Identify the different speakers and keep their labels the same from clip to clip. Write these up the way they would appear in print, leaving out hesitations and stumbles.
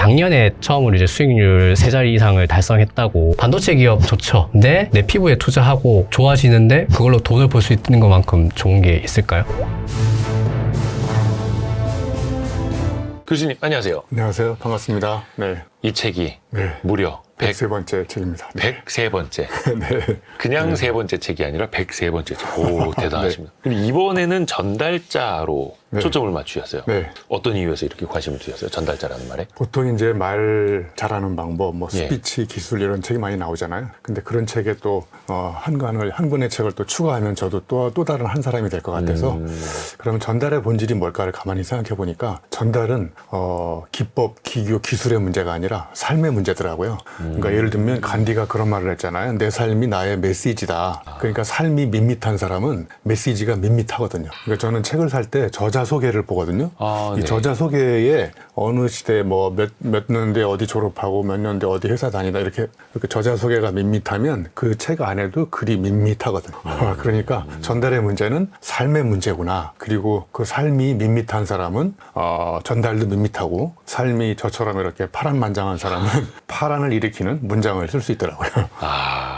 Speaker 1: 작년에 처음으로 이제 수익률 3자리 이상을 달성했다고. 반도체 기업 좋죠. 근데 내 피부에 투자하고 좋아지는데 그걸로 돈을 벌 수 있는 것만큼 좋은 게 있을까요?
Speaker 2: 교수님 안녕하세요.
Speaker 3: 안녕하세요. 반갑습니다. 네.
Speaker 2: 이 책이
Speaker 3: 네.
Speaker 2: 무려
Speaker 3: 103번째 책입니다. 네.
Speaker 2: 103번째.
Speaker 3: 네.
Speaker 2: 그냥 세 번째 책이 아니라 103번째 책. 오, 대단하십니다. 그럼 이번에는 전달자로
Speaker 3: 네.
Speaker 2: 초점을 맞추셨어요.
Speaker 3: 네.
Speaker 2: 어떤 이유에서 이렇게 관심을 두셨어요? 전달자라는 말에?
Speaker 3: 보통 이제 말 잘하는 방법, 뭐
Speaker 2: 예.
Speaker 3: 스피치 기술 이런 책이 많이 나오잖아요. 근데 그런 책에 또 한 권의 책을 또 추가하면 저도 또 다른 한 사람이 될 것 같아서 그러면 전달의 본질이 뭘까를 가만히 생각해 보니까 전달은 기법, 기교, 기술의 문제가 아니라 삶의 문제더라고요. 그러니까 예를 들면 간디가 그런 말을 했잖아요. 내 삶이 나의 메시지다. 그러니까 삶이 밋밋한 사람은 메시지가 밋밋하거든요. 그러니까 저는 책을 살 때 저자 소개를 보거든요. 이
Speaker 2: 네.
Speaker 3: 저자 소개에 어느 시대 뭐 몇 년대 어디 졸업하고 몇 년대 어디 회사 다니다 이렇게 저자 소개가 밋밋하면 그 책 안에도 글이 밋밋하거든요. 그러니까 전달의 문제는 삶의 문제구나. 그리고 그 삶이 밋밋한 사람은 전달도 밋밋하고 삶이 저처럼 이렇게 파란만장한 사람은 파란을 일으키는 문장을 쓸 수 있더라고요.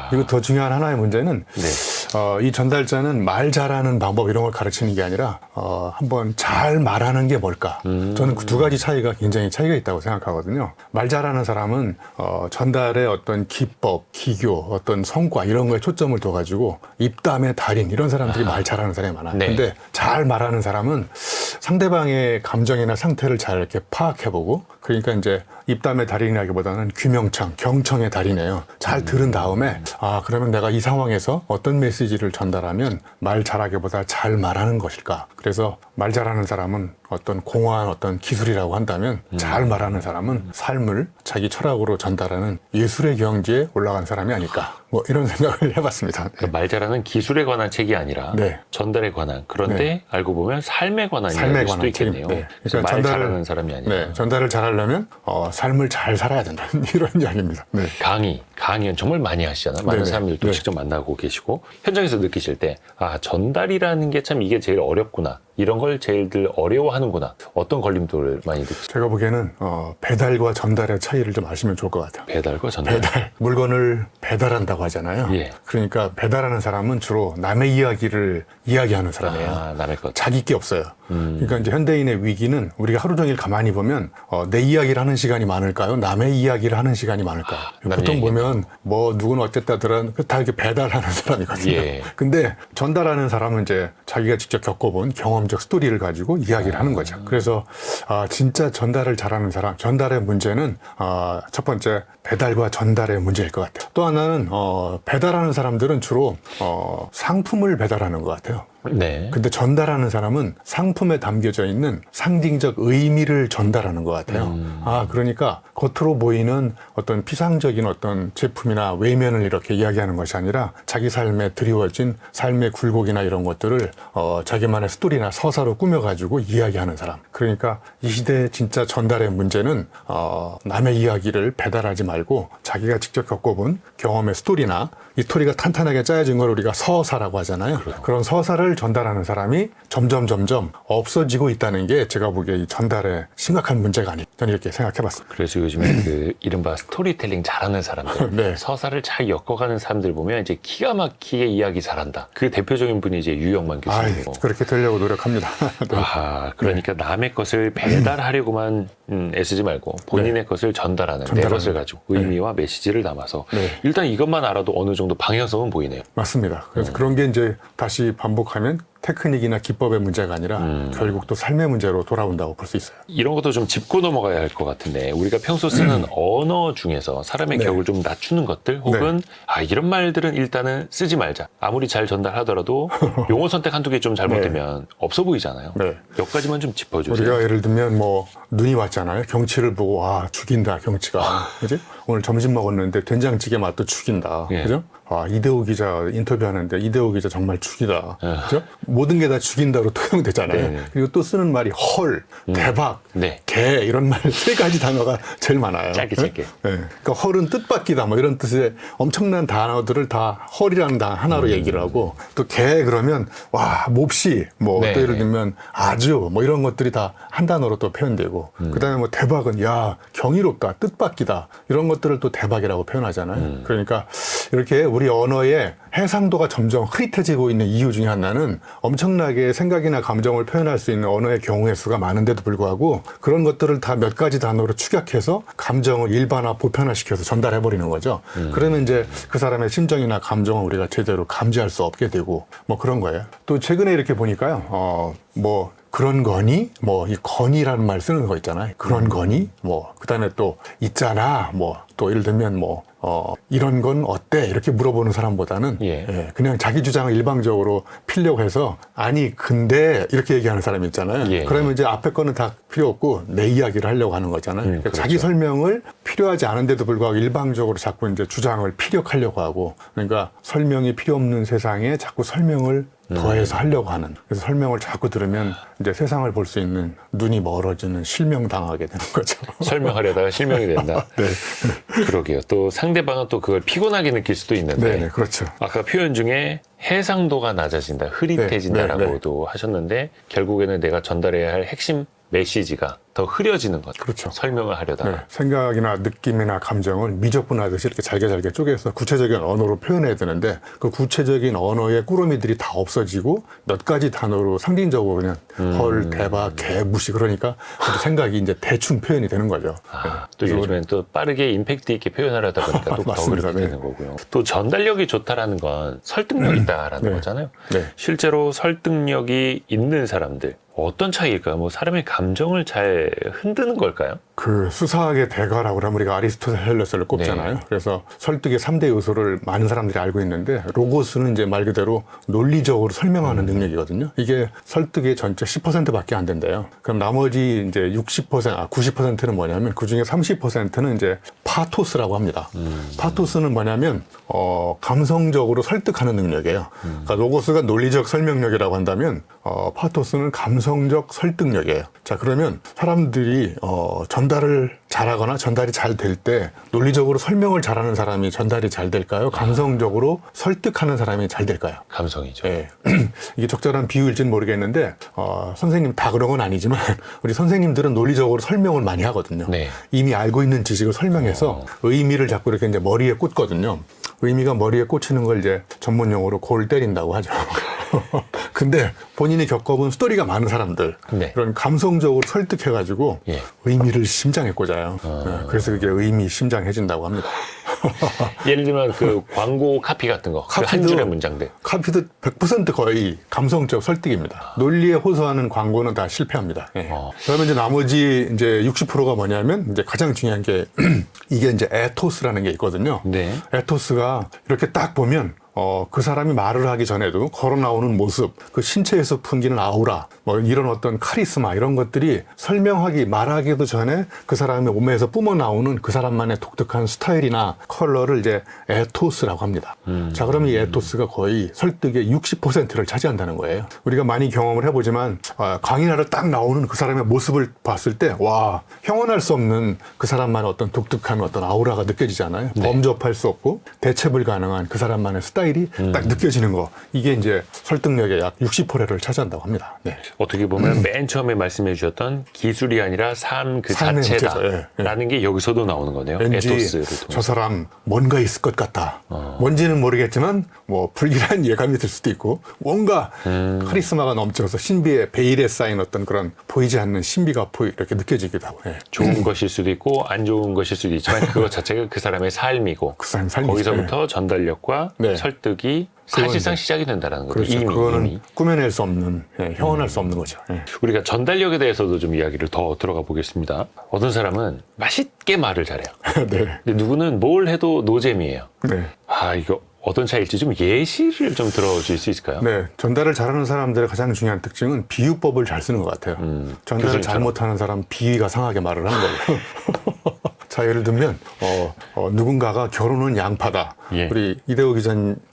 Speaker 3: 그리고 더 중요한 하나의 문제는
Speaker 2: 네.
Speaker 3: 이 전달자는 말 잘하는 방법 이런 걸 가르치는 게 아니라 한번 잘 말하는 게 뭘까? 저는 그 두 가지 차이가 굉장히 차이가 있다고 생각하거든요. 말 잘하는 사람은 전달의 어떤 기법, 기교, 어떤 성과 이런 거에 초점을 둬가지고 입담의 달인 이런 사람들이 말 잘하는 사람이 많아요.
Speaker 2: 네.
Speaker 3: 근데 잘 말하는 사람은 상대방의 감정이나 상태를 잘 이렇게 파악해보고 그러니까 이제 입담의 달인이라기보다는 귀명창, 경청의 달인이에요. 잘 들은 다음에 그러면 내가 이 상황에서 어떤 메시지를 전달하면 말 잘하기보다 잘 말하는 것일까? 그래서 말 잘하는 사람은 어떤 공허한 어떤 기술이라고 한다면 잘 말하는 사람은 삶을 자기 철학으로 전달하는 예술의 경지에 올라간 사람이 아닐까? 뭐 이런 생각을 해봤습니다. 네.
Speaker 2: 그러니까 말 잘하는 기술에 관한 책이 아니라
Speaker 3: 네.
Speaker 2: 전달에 관한 그런데
Speaker 3: 네.
Speaker 2: 알고 보면 삶에 관한
Speaker 3: 삶에
Speaker 2: 이야기일
Speaker 3: 관한
Speaker 2: 수도 있겠네요.
Speaker 3: 책입니다. 네.
Speaker 2: 그래서 말 잘하는 사람이 아니라
Speaker 3: 네, 전달을 잘하려면 삶을 잘 살아야 된다 이런 이야기입니다. 네.
Speaker 2: 강의는 정말 많이 하시잖아요. 많은
Speaker 3: 네네.
Speaker 2: 사람들도
Speaker 3: 네.
Speaker 2: 직접 만나고 계시고 현장에서 느끼실 때 전달이라는 게 참 이게 제일 어렵구나. 이런 걸 제일들 어려워하는구나. 어떤 걸림돌을 많이 느끼세요?
Speaker 3: 제가 보기에는 배달과 전달의 차이를 좀 아시면 좋을 것 같아요.
Speaker 2: 배달과 전달.
Speaker 3: 배달, 물건을 배달한다고 하잖아요.
Speaker 2: 예.
Speaker 3: 그러니까 배달하는 사람은 주로 남의 이야기를 이야기하는 사람이에요.
Speaker 2: 남의 것.
Speaker 3: 자기 게 없어요. 그러니까 이제 현대인의 위기는 우리가 하루 종일 가만히 보면 내 이야기를 하는 시간이 많을까요? 남의 이야기를 하는 시간이 많을까요? 보통 보면 뭐 누구는 어쨌다더라 다 이렇게 배달하는 사람이거든요.
Speaker 2: 예.
Speaker 3: 근데 전달하는 사람은 이제 자기가 직접 겪어본 경험적 스토리를 가지고 이야기를 하는 거죠. 그래서 진짜 전달을 잘하는 사람, 전달의 문제는 첫 번째 배달과 전달의 문제일 것 같아요. 또 하나는 배달하는 사람들은 주로 상품을 배달하는 것 같아요.
Speaker 2: 네.
Speaker 3: 근데 전달하는 사람은 상품에 담겨져 있는 상징적 의미를 전달하는 것 같아요. 그러니까 겉으로 보이는 어떤 피상적인 어떤 제품이나 외면을 이렇게 이야기하는 것이 아니라 자기 삶에 드리워진 삶의 굴곡이나 이런 것들을 자기만의 스토리나 서사로 꾸며가지고 이야기하는 사람. 그러니까 이 시대의 진짜 전달의 문제는 남의 이야기를 배달하지 말고 자기가 직접 겪어본 경험의 스토리나 이 스토리가 탄탄하게 짜여진 걸 우리가 서사라고 하잖아요. 그런 서사를 전달하는 사람이 점점 없어지고 있다는 게 제가 보기에 이 전달의 심각한 문제가 아닐까 저는 이렇게 생각해봤습니다.
Speaker 2: 그래서 요즘에 그 이른바 스토리텔링 잘하는 사람들,
Speaker 3: 네.
Speaker 2: 서사를 잘 엮어가는 사람들 보면 이제 기가 막히게 이야기 잘한다. 그 대표적인 분이 이제 유영만 교수님이고.
Speaker 3: 그렇게 되려고 노력합니다. 네.
Speaker 2: 그러니까 남의 것을 배달하려고만 애쓰지 말고 본인의 것을 전달하는 내 것을 가지고 의미와 메시지를 담아서 일단 이것만 알아도 어느 정도 방향성은 보이네요.
Speaker 3: 맞습니다. 그래서 그런 게 이제 다시 반복하면 테크닉이나 기법의 문제가 아니라 결국 또 삶의 문제로 돌아온다고 볼 수 있어요.
Speaker 2: 이런 것도 좀 짚고 넘어가야 할 것 같은데 우리가 평소 쓰는 언어 중에서 사람의 격을 좀 낮추는 것들 혹은 이런 말들은 일단은 쓰지 말자. 아무리 잘 전달하더라도 용어 선택 한두 개 좀 잘못되면 없어 보이잖아요. 몇 가지만 좀 짚어주세요.
Speaker 3: 우리가 예를 들면 뭐 눈이 왔잖아요. 경치를 보고 죽인다 경치가. 그지? 오늘 점심 먹었는데 된장찌개 맛도 죽인다.
Speaker 2: 예.
Speaker 3: 그죠? 아, 이대호 기자 인터뷰하는데 이대호 기자 정말 죽이다. 그죠? 모든 게 다 죽인다로 통용되잖아요.
Speaker 2: 네.
Speaker 3: 그리고 또 쓰는 말이 헐, 대박,
Speaker 2: 네.
Speaker 3: 개 이런 말 세 가지 단어가 제일 많아요.
Speaker 2: 짧게.
Speaker 3: 네? 그러니까 헐은 뜻밖이다 뭐 이런 뜻의 엄청난 단어들을 다 헐이라는 단어 하나로 얘기를 하고 또 개 그러면 와 몹시 뭐 또
Speaker 2: 네.
Speaker 3: 예를 들면 아주 뭐 이런 것들이 다 한 단어로 또 표현되고 그다음에 뭐 대박은 야 경이롭다 뜻밖이다 이런 것들을 또 대박이라고 표현하잖아요. 그러니까 이렇게 우리 언어의 해상도가 점점 흐릿해지고 있는 이유 중에 하나는 엄청나게 생각이나 감정을 표현할 수 있는 언어의 경우의 수가 많은데도 불구하고 그런 것들을 다 몇 가지 단어로 축약해서 감정을 일반화 보편화시켜서 전달해버리는 거죠. 그러면 이제 그 사람의 심정이나 감정을 우리가 제대로 감지할 수 없게 되고 뭐 그런 거예요. 또 최근에 이렇게 보니까요. 뭐 그런 거니? 뭐 이 건이라는 말 쓰는 거 있잖아요. 그런 거니? 뭐 그다음에 또 있잖아. 뭐 또 예를 들면 뭐 이런 건 어때? 이렇게 물어보는 사람보다는
Speaker 2: 예.
Speaker 3: 그냥 자기 주장을 일방적으로 피려고 해서 아니 근데 이렇게 얘기하는 사람이 있잖아요.
Speaker 2: 예.
Speaker 3: 그러면 이제 앞에 거는 다 필요 없고 내 이야기를 하려고 하는 거잖아요. 그러니까
Speaker 2: 그렇죠.
Speaker 3: 자기 설명을 필요하지 않은데도 불구하고 일방적으로 자꾸 이제 주장을 피력하려고 하고 그러니까 설명이 필요 없는 세상에 자꾸 설명을 더해서 하려고 하는. 그래서 설명을 자꾸 들으면 이제 세상을 볼 수 있는 눈이 멀어지는 실명당하게 되는 거죠.
Speaker 2: 설명하려다가 실명이 된다.
Speaker 3: 네.
Speaker 2: 그러게요. 또 상대방은 또 그걸 피곤하게 느낄 수도 있는데
Speaker 3: 네, 그렇죠.
Speaker 2: 아까 표현 중에 해상도가 낮아진다, 흐릿해진다라고도 하셨는데 결국에는 내가 전달해야 할 핵심 메시지가 더 흐려지는 것.
Speaker 3: 그렇죠.
Speaker 2: 설명을 하려다가.
Speaker 3: 네, 생각이나 느낌이나 감정을 미적분하듯이 이렇게 잘게 쪼개서 구체적인 언어로 표현해야 되는데 그 구체적인 언어의 꾸러미들이 다 없어지고 몇 가지 단어로 상징적으로 그냥 헐, 대박, 개, 무시 그러니까 그 생각이 이제 대충 표현이 되는 거죠.
Speaker 2: 또
Speaker 3: 그래서
Speaker 2: 요즘엔 또 빠르게 임팩트 있게 표현하려다 보니까 또 더
Speaker 3: 맞습니다.
Speaker 2: 그렇게
Speaker 3: 네.
Speaker 2: 되는 거고요. 또 전달력이 좋다라는 건 설득력이 있다라는
Speaker 3: 네.
Speaker 2: 거잖아요.
Speaker 3: 네.
Speaker 2: 실제로 설득력이 있는 사람들 어떤 차이일까요? 뭐 사람의 감정을 잘 흔드는 걸까요?
Speaker 3: 그 수사학의 대가라고 하면 우리가 아리스토텔레스를 꼽잖아요.
Speaker 2: 네.
Speaker 3: 그래서 설득의 3대 요소를 많은 사람들이 알고 있는데 로고스는 이제 말 그대로 논리적으로 설명하는 능력이거든요. 이게 설득의 전체 10%밖에 안 된대요. 그럼 나머지 이제 90%는 뭐냐면 그중에 30%는 이제 파토스라고 합니다. 파토스는 뭐냐면 감성적으로 설득하는 능력이에요. 그러니까 로고스가 논리적 설명력이라고 한다면 파토스는 감성적 설득력이에요. 자, 그러면 사람들이 전달을 잘하거나 전달이 잘 될 때 논리적으로 설명을 잘하는 사람이 전달이 잘 될까요? 감성적으로 설득하는 사람이 잘 될까요?
Speaker 2: 감성이죠.
Speaker 3: 예. 이게 적절한 비유일지는 모르겠는데 선생님 다 그런 건 아니지만 우리 선생님들은 논리적으로 설명을 많이 하거든요.
Speaker 2: 네.
Speaker 3: 이미 알고 있는 지식을 설명해서 의미를 자꾸 이렇게 이제 머리에 꽂거든요. 의미가 머리에 꽂히는 걸 이제 전문 용어로 골 때린다고 하죠. 근데 본인이 겪어본 스토리가 많은 사람들
Speaker 2: 네.
Speaker 3: 그런 감성적으로 설득해가지고
Speaker 2: 예.
Speaker 3: 의미를 심장에 꽂아요. 네, 그래서 그게 의미 심장해진다고 합니다.
Speaker 2: 예를 들면 그 광고 카피 같은 거. 그 한 줄의 문장들.
Speaker 3: 카피도 100% 거의 감성적 설득입니다. 논리에 호소하는 광고는 다 실패합니다. 예. 그러면 이제 나머지 이제 60%가 뭐냐면 이제 가장 중요한 게 이게 이제 에토스라는 게 있거든요.
Speaker 2: 네.
Speaker 3: 에토스가 이렇게 딱 보면 그 사람이 말을 하기 전에도 걸어 나오는 모습, 그 신체에서 풍기는 아우라, 뭐 이런 어떤 카리스마 이런 것들이 말하기도 전에 그 사람의 몸에서 뿜어 나오는 그 사람만의 독특한 스타일이나 컬러를 이제 에토스라고 합니다. 자, 그러면 이 에토스가 거의 설득의 60%를 차지한다는 거예요. 우리가 많이 경험을 해보지만 강인하를 딱 나오는 그 사람의 모습을 봤을 때 와, 형언할 수 없는 그 사람만의 어떤 독특한 어떤 아우라가 느껴지잖아요.
Speaker 2: 네.
Speaker 3: 범접할 수 없고 대체 불가능한 그 사람만의 스타일이 딱 느껴지는 거. 이게 이제 설득력의 약 60%를 차지한다고 합니다. 네.
Speaker 2: 어떻게 보면 맨 처음에 말씀해 주셨던 기술이 아니라 삶 그
Speaker 3: 삶의
Speaker 2: 자체다라는 게 여기서도 나오는 거네요.
Speaker 3: 왠지
Speaker 2: 에토스를 통해서.
Speaker 3: 저 사람 뭔가 있을 것 같다. 뭔지는 모르겠지만 뭐 불길한 예감이 들 수도 있고 뭔가 카리스마가 넘쳐서 신비의 베일에 쌓인 어떤 그런 보이지 않는 신비가 이렇게 느껴지기도 하고. 네.
Speaker 2: 좋은 것일 수도 있고 안 좋은 것일 수도 있지만 그것 자체가 그 사람의 삶이고
Speaker 3: 그 사람 삶이죠.
Speaker 2: 거기서부터 전달력과
Speaker 3: 네.
Speaker 2: 설득이 사실상 시작이 된다는 거죠.
Speaker 3: 그렇죠.
Speaker 2: 이미.
Speaker 3: 그거는 꾸며낼 수 없는, 형언할 수 없는 거죠. 예.
Speaker 2: 우리가 전달력에 대해서도 좀 이야기를 더 들어가 보겠습니다. 어떤 사람은 맛있게 말을 잘해요.
Speaker 3: 네.
Speaker 2: 근데 누구는 뭘 해도 노잼이에요.
Speaker 3: 네.
Speaker 2: 이거 어떤 차이일지 좀 예시를 좀 들어줄 수 있을까요?
Speaker 3: 네, 전달을 잘하는 사람들의 가장 중요한 특징은 비유법을 잘 쓰는 것 같아요. 전달을
Speaker 2: 교수님처럼.
Speaker 3: 잘못하는 사람 비위가 상하게 말을 하는 거예요. 자, 예를 들면 누군가가 결혼은 양파다.
Speaker 2: 예.
Speaker 3: 우리 이대호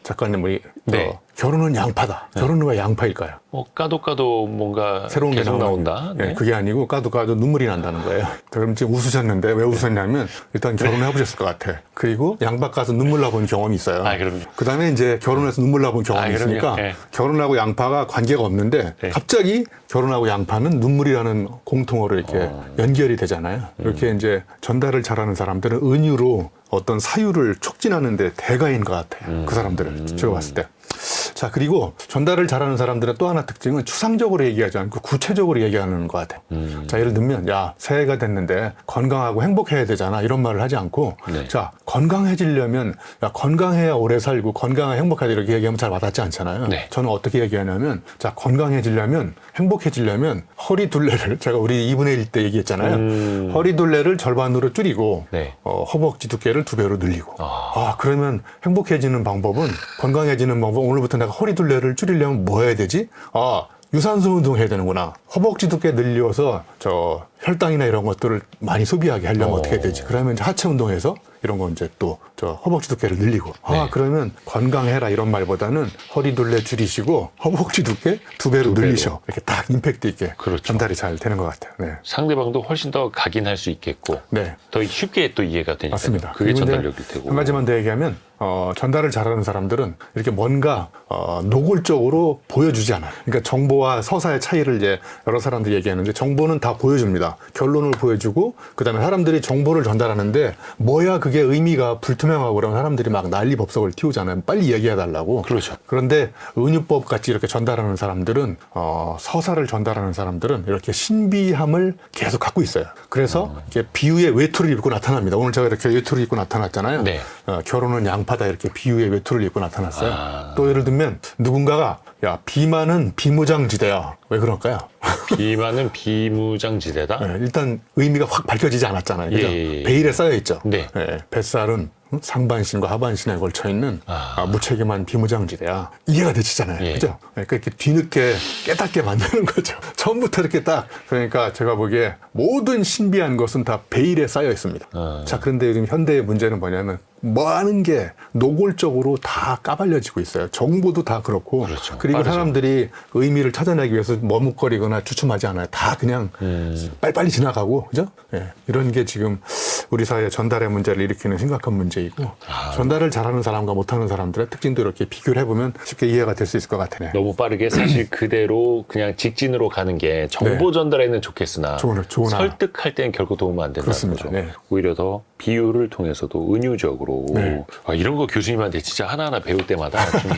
Speaker 3: 작가님이
Speaker 2: 네.
Speaker 3: 결혼은 양파다. 결혼은 왜 양파일까요?
Speaker 2: 까도 뭔가
Speaker 3: 새로운 게
Speaker 2: 계속
Speaker 3: 나오는-
Speaker 2: 나온다.
Speaker 3: 네,
Speaker 2: 네.
Speaker 3: 그게 아니고 까도 눈물이 난다는 거예요. 그럼 지금 웃으셨는데 왜 웃으셨냐면 일단 결혼해 보셨을 것 같아. 그리고 양박 가서 눈물 나본 경험이 있어요.
Speaker 2: 아, 그럼요.
Speaker 3: 그다음에 이제 결혼해서 눈물 나본 경험이
Speaker 2: 아, 그럼요.
Speaker 3: 있으니까
Speaker 2: 네.
Speaker 3: 결혼하고 양파가 관계가 없는데
Speaker 2: 네.
Speaker 3: 갑자기 결혼하고 양파는 눈물이라는 공통어로 이렇게 연결이 되잖아요. 이렇게 이제 전달을 잘하는 사람들은 은유로 어떤 사유를 촉진하는 데 대가인 것 같아요. 그 사람들은 제가 봤을 때. 자, 그리고 전달을 잘하는 사람들의 또 하나 특징은 추상적으로 얘기하지 않고 구체적으로 얘기하는 것 같아요. 자, 예를 들면, 야, 새해가 됐는데 건강하고 행복해야 되잖아. 이런 말을 하지 않고,
Speaker 2: 네.
Speaker 3: 자, 건강해지려면, 야, 건강해야 오래 살고 건강하게 행복하다 이렇게 얘기하면 잘 와닿지 않잖아요.
Speaker 2: 네.
Speaker 3: 저는 어떻게 얘기하냐면, 자, 건강해지려면, 행복해지려면 허리 둘레를, 제가 우리 2분의 1 때 얘기했잖아요. 허리 둘레를 절반으로 줄이고,
Speaker 2: 네.
Speaker 3: 허벅지 두께를 2배로 늘리고. 그러면 행복해지는 방법은, 건강해지는 방법, 오늘부터 내가 허리 둘레를 줄이려면 뭐 해야 되지? 유산소 운동 해야 되는구나. 허벅지 두께 늘려서 혈당이나 이런 것들을 많이 소비하게 하려면 어떻게 해야 되지? 그러면 이제 하체 운동해서 이런 거 이제 또 허벅지 두께를 늘리고.
Speaker 2: 네.
Speaker 3: 그러면 건강해라 이런 말보다는 허리 둘레 줄이시고 허벅지 두께 2배로 늘리셔. 이렇게 딱 임팩트 있게
Speaker 2: 그렇죠.
Speaker 3: 전달이 잘 되는 것 같아요. 네.
Speaker 2: 상대방도 훨씬 더 각인할 수 있겠고
Speaker 3: 네.
Speaker 2: 더 쉽게 또 이해가 되니까
Speaker 3: 맞습니다.
Speaker 2: 그게
Speaker 3: 그리고 이제
Speaker 2: 전달력일 테고.
Speaker 3: 한 가지만 더 얘기하면 전달을 잘하는 사람들은 이렇게 뭔가 노골적으로 보여주지 않아요. 그러니까 정보와 서사의 차이를 이제 여러 사람들이 얘기하는데 정보는 다 보여줍니다. 결론을 보여주고 그다음에 사람들이 정보를 전달하는데 뭐야 그게 의미가 불투명하고 그러면 사람들이 막 난리법석을 띄우잖아요. 빨리 얘기해달라고.
Speaker 2: 그렇죠.
Speaker 3: 그런데 은유법 같이 이렇게 전달하는 사람들은 서사를 전달하는 사람들은 이렇게 신비함을 계속 갖고 있어요. 그래서 이렇게 비유의 외투를 입고 나타납니다. 오늘 제가 이렇게 외투를 입고 나타났잖아요.
Speaker 2: 네.
Speaker 3: 결혼은 양파다 이렇게 비유의 외투를 입고 나타났어요. 또 예를 들면 누군가가 야 비만은 비무장지대야. 왜 그럴까요?
Speaker 2: 비만은 비무장지대다.
Speaker 3: 네, 일단 의미가 확 밝혀지지 않았잖아요. 그죠?
Speaker 2: 예.
Speaker 3: 베일에 쌓여 있죠.
Speaker 2: 네.
Speaker 3: 뱃살은 상반신과 하반신에 걸쳐 있는 무책임한 비무장지대야. 이해가 되시잖아요.
Speaker 2: 예.
Speaker 3: 그죠? 그러니까 이렇게 뒤늦게 깨닫게 만드는 거죠. 처음부터 이렇게 딱. 그러니까 제가 보기에 모든 신비한 것은 다 베일에 쌓여 있습니다. 자, 그런데 요즘 현대의 문제는 뭐냐면 뭐 하는 게 노골적으로 다 까발려지고 있어요. 정보도 다 그렇고.
Speaker 2: 그렇죠.
Speaker 3: 그리고
Speaker 2: 빠르죠.
Speaker 3: 사람들이 의미를 찾아내기 위해서 머뭇거리거나 주춤하지 않아요. 다 그냥 빨리빨리 지나가고, 그죠? 예. 이런 게 지금 우리 사회의 전달의 문제를 일으키는 심각한 문제이고, 전달을 잘하는 사람과 못하는 사람들의 특징도 이렇게 비교를 해보면 쉽게 이해가 될 수 있을 것 같으네요.
Speaker 2: 너무 빠르게 사실 그대로 그냥 직진으로 가는 게 정보 전달에는 좋겠으나
Speaker 3: 좋은
Speaker 2: 설득할 때는 결코 도움은 안 된다는
Speaker 3: 그렇습니다.
Speaker 2: 거죠.
Speaker 3: 네.
Speaker 2: 오히려 더 비유를 통해서도 은유적으로
Speaker 3: 네.
Speaker 2: 이런 거 교수님한테 진짜 하나하나 배울 때마다 좀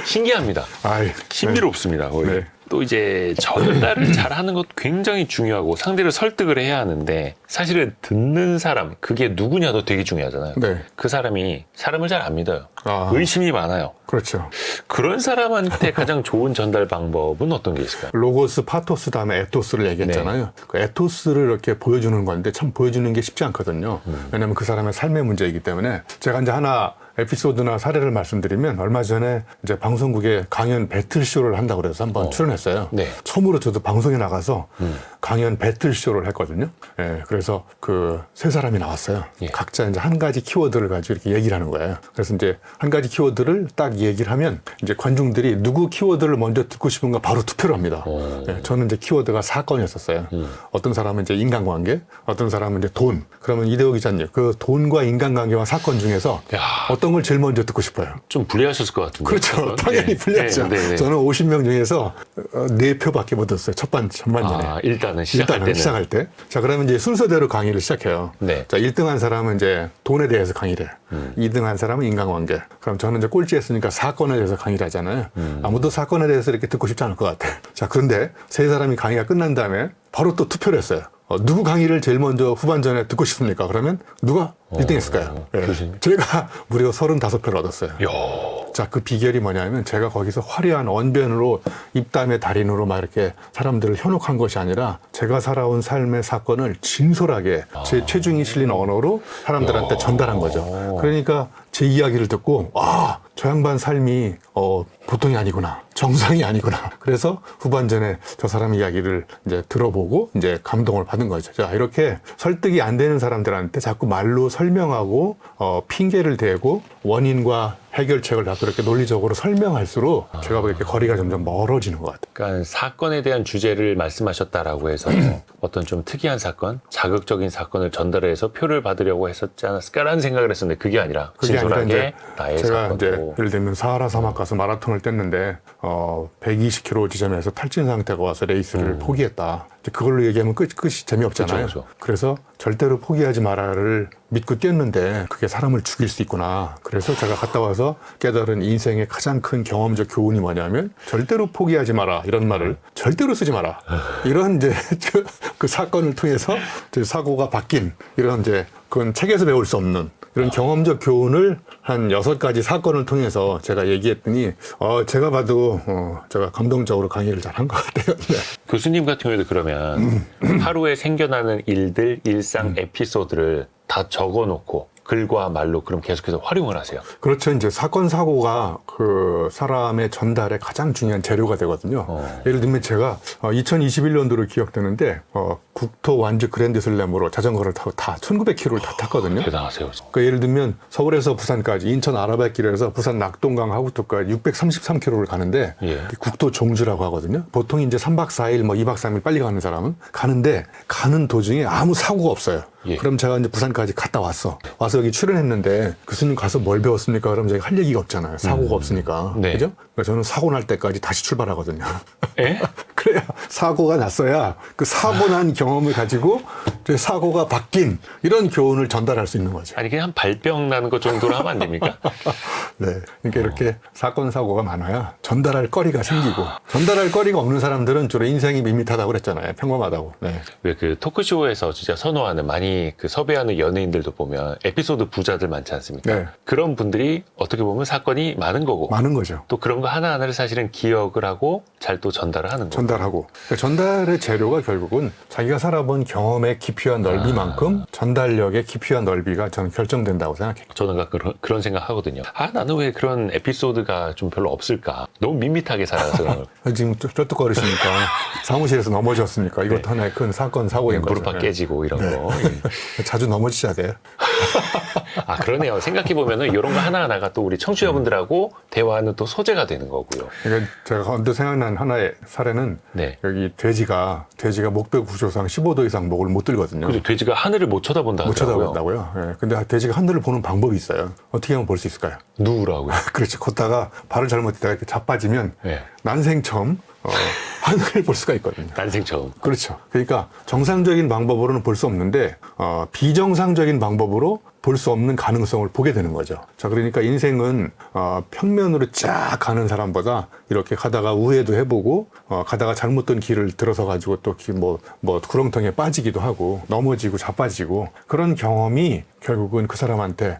Speaker 2: 신기합니다.
Speaker 3: 아이,
Speaker 2: 신비롭습니다. 거의.
Speaker 3: 네.
Speaker 2: 또 이제 전달을 잘하는 것 굉장히 중요하고 상대를 설득을 해야 하는데 사실은 듣는 사람 그게 누구냐도 되게 중요하잖아요.
Speaker 3: 네.
Speaker 2: 그 사람이 사람을 잘 안 믿어요.
Speaker 3: 아.
Speaker 2: 의심이 많아요.
Speaker 3: 그렇죠.
Speaker 2: 그런 사람한테 가장 좋은 전달 방법은 어떤 게 있을까요?
Speaker 3: 로고스, 파토스 다음에 에토스를 얘기했잖아요. 그 에토스를 이렇게 보여주는 건데 참 보여주는 게 쉽지 않거든요. 왜냐하면 그 사람의 삶의 문제이기 때문에 제가 이제 하나 에피소드나 사례를 말씀드리면 얼마 전에 이제 방송국에 강연 배틀쇼를 한다고 그래서 한번 출연했어요.
Speaker 2: 네.
Speaker 3: 처음으로 저도 방송에 나가서 강연 배틀쇼를 했거든요. 예, 그래서 그 세 사람이 나왔어요.
Speaker 2: 예.
Speaker 3: 각자 이제 한 가지 키워드를 가지고 이렇게 얘기를 하는 거예요. 그래서 이제 한 가지 키워드를 딱 얘기를 하면 이제 관중들이 누구 키워드를 먼저 듣고 싶은가 바로 투표를 합니다. 예, 저는 이제 키워드가 사건이었었어요. 어떤 사람은 이제 인간관계, 어떤 사람은 이제 돈. 그러면 이대호 기자님, 그 돈과 인간관계와 사건 중에서
Speaker 2: 야.
Speaker 3: 어떤 걸 제일 먼저 듣고 싶어요?
Speaker 2: 좀 불리하셨을 것 같은데.
Speaker 3: 그렇죠.
Speaker 2: 사건?
Speaker 3: 당연히
Speaker 2: 네.
Speaker 3: 불리하죠.
Speaker 2: 네, 네, 네.
Speaker 3: 저는 50명 중에서 4표밖에 못 얻었어요. 전반전에.
Speaker 2: 일단은 시작할
Speaker 3: 일단은
Speaker 2: 때는.
Speaker 3: 시작할 때. 자, 그러면 이제 순서대로 강의를 시작해요.
Speaker 2: 네.
Speaker 3: 자, 1등한 사람은 이제 돈에 대해서 강의를 해요. 2등한 사람은 인간관계. 그럼 저는 이제 꼴찌했으니까 사건에 대해서 강의를 하잖아요. 아무도 사건에 대해서 이렇게 듣고 싶지 않을 것 같아요. 자, 그런데 세 사람이 강의가 끝난 다음에 바로 또 투표를 했어요. 누구 강의를 제일 먼저 후반전에 듣고 싶습니까? 그러면 누가 1등 했을까요?
Speaker 2: 교수님.
Speaker 3: 제가 무려 35표를 얻었어요.
Speaker 2: 야.
Speaker 3: 자, 그 비결이 뭐냐면 제가 거기서 화려한 언변으로 입담의 달인으로 막 이렇게 사람들을 현혹한 것이 아니라 제가 살아온 삶의 사건을 진솔하게 제 체중이 실린 언어로 사람들한테 전달한 거죠. 그러니까 제 이야기를 듣고 저 양반 삶이 보통이 아니구나. 정상이 아니구나. 그래서 후반전에 저 사람 이야기를 이제 들어보고 이제 감동을 받은 거죠. 자, 이렇게 설득이 안 되는 사람들한테 자꾸 말로 설명하고 핑계를 대고 원인과 해결책을 자꾸 이렇게 논리적으로 설명할수록 제가 보기에 거리가 점점 멀어지는 것 같아요.
Speaker 2: 그러니까 사건에 대한 주제를 말씀하셨다라고 해서 어떤 좀 특이한 사건, 자극적인 사건을 전달해서 표를 받으려고 했었지 않았을까라는 생각을 했었는데 그게 아니라 진솔하게 나의
Speaker 3: 제가 이제
Speaker 2: 사건으로.
Speaker 3: 예를 들면 사하라 사막 가서 마라톤을 뗐는데 120km 지점에서 탈진 상태가 와서 레이스를 포기했다. 이제 그걸로 얘기하면 끝이 재미없잖아요.
Speaker 2: 그쵸.
Speaker 3: 그래서 절대로 포기하지 마라를 믿고 뛰었는데 그게 사람을 죽일 수 있구나. 그래서 제가 갔다 와서 깨달은 인생의 가장 큰 경험적 교훈이 뭐냐면 절대로 포기하지 마라 이런 말을 절대로 쓰지 마라. 이런 이제 그 사건을 통해서 이제 사고가 바뀐 이런 이제 그건 책에서 배울 수 없는 이런 경험적 교훈을 한 6가지 사건을 통해서 제가 얘기했더니 제가 봐도 제가 감동적으로 강의를 잘한 것 같아요. 네.
Speaker 2: 교수님 같은 경우에도 그러면 하루에 생겨나는 일들, 일상 에피소드를 다 적어놓고 글과 말로 그럼 계속해서 활용을 하세요.
Speaker 3: 그렇죠. 이제 사건 사고가 그 사람의 전달에 가장 중요한 재료가 되거든요. 예를 들면 제가 2021년도로 기억되는데 국토 완주 그랜드슬램으로 자전거를 타고 다 1900km를 다 탔거든요.
Speaker 2: 대단하세요.
Speaker 3: 그러니까 예를 들면 서울에서 부산까지 인천 아라뱃길에서 부산 낙동강 하구토까지 633km를 가는데
Speaker 2: 예.
Speaker 3: 국토 종주라고 하거든요. 보통 이제 3박 4일 뭐 2박 3일 빨리 가는 사람은 가는데 가는 도중에 아무 사고가 없어요.
Speaker 2: 예.
Speaker 3: 그럼 제가 이제 부산까지 갔다 와서 여기 출연했는데 교수님 가서 뭘 배웠습니까? 그럼 제가 할 얘기가 없잖아요. 사고가 없으니까.
Speaker 2: 네.
Speaker 3: 그죠? 그러니까 저는 사고 날 때까지 다시 출발하거든요.
Speaker 2: 에?
Speaker 3: 그래야 사고가 났어야 그 사고 난 경험을 가지고 이제 사고가 바뀐 이런 교훈을 전달할 수 있는 거죠.
Speaker 2: 아니 그냥 발병 나는 것 정도로 하면 안 됩니까?
Speaker 3: 네. 그러니까 이렇게 사건, 사고가 많아야 전달할 거리가 생기고 전달할 거리가 없는 사람들은 주로 인생이 밋밋하다고 그랬잖아요. 평범하다고. 네.
Speaker 2: 왜 그 토크쇼에서 진짜 선호하는 많이 그 섭외하는 연예인들도 보면 에피소드 부자들 많지 않습니까?
Speaker 3: 네.
Speaker 2: 그런 분들이 어떻게 보면 사건이 많은 거고
Speaker 3: 많은 거죠.
Speaker 2: 또 그런 거 하나하나를 사실은 기억을 하고 잘 또 전달을 하는 거고.
Speaker 3: 전달하고. 그러니까 전달의 재료가 결국은 자기가 살아본 경험의 깊이와 넓이만큼 전달력의 깊이와 넓이가 저는 결정된다고 생각해요.
Speaker 2: 저는 가끔 그런 생각 하거든요. 나는 왜 그런 에피소드가 좀 별로 없을까? 너무 밋밋하게 살아서.
Speaker 3: 지금 쩔뚝거리시니까 사무실에서 넘어졌으니까 이것도 하나의 큰 사건, 사고인 거죠.
Speaker 2: 무릎팍 깨지고 이런 거.
Speaker 3: 자주 넘어지셔야 돼요.
Speaker 2: 그러네요. 생각해보면은 이런 거 하나하나가 또 우리 청취자분들하고 대화하는 또 소재가 되는 거고요.
Speaker 3: 그러니까 제가 언뜻 생각난 하나의 사례는
Speaker 2: 네.
Speaker 3: 여기 돼지가 목배 구조상 15도 이상 목을 못 들거든요.
Speaker 2: 그리고 돼지가 하늘을 못 쳐다본다
Speaker 3: 못
Speaker 2: 하더라고요.
Speaker 3: 쳐다본다고요. 예. 근데 돼지가 하늘을 보는 방법이 있어요. 어떻게 하면 볼 수 있을까요?
Speaker 2: 누우라고요.
Speaker 3: 그렇지. 걷다가 발을 잘못했다가 이렇게 자빠지면
Speaker 2: 네.
Speaker 3: 난생 처음 하늘을 볼 수가 있거든요.
Speaker 2: 난생 처음.
Speaker 3: 그렇죠. 그러니까 정상적인 방법으로는 볼 수 없는데 비정상적인 방법으로 볼 수 없는 가능성을 보게 되는 거죠. 자, 그러니까 인생은 평면으로 쫙 가는 사람보다 이렇게 가다가 우회도 해보고 가다가 잘못된 길을 들어서 가지고 또 뭐 구렁텅이에 빠지기도 하고 넘어지고 자빠지고 그런 경험이 결국은 그 사람한테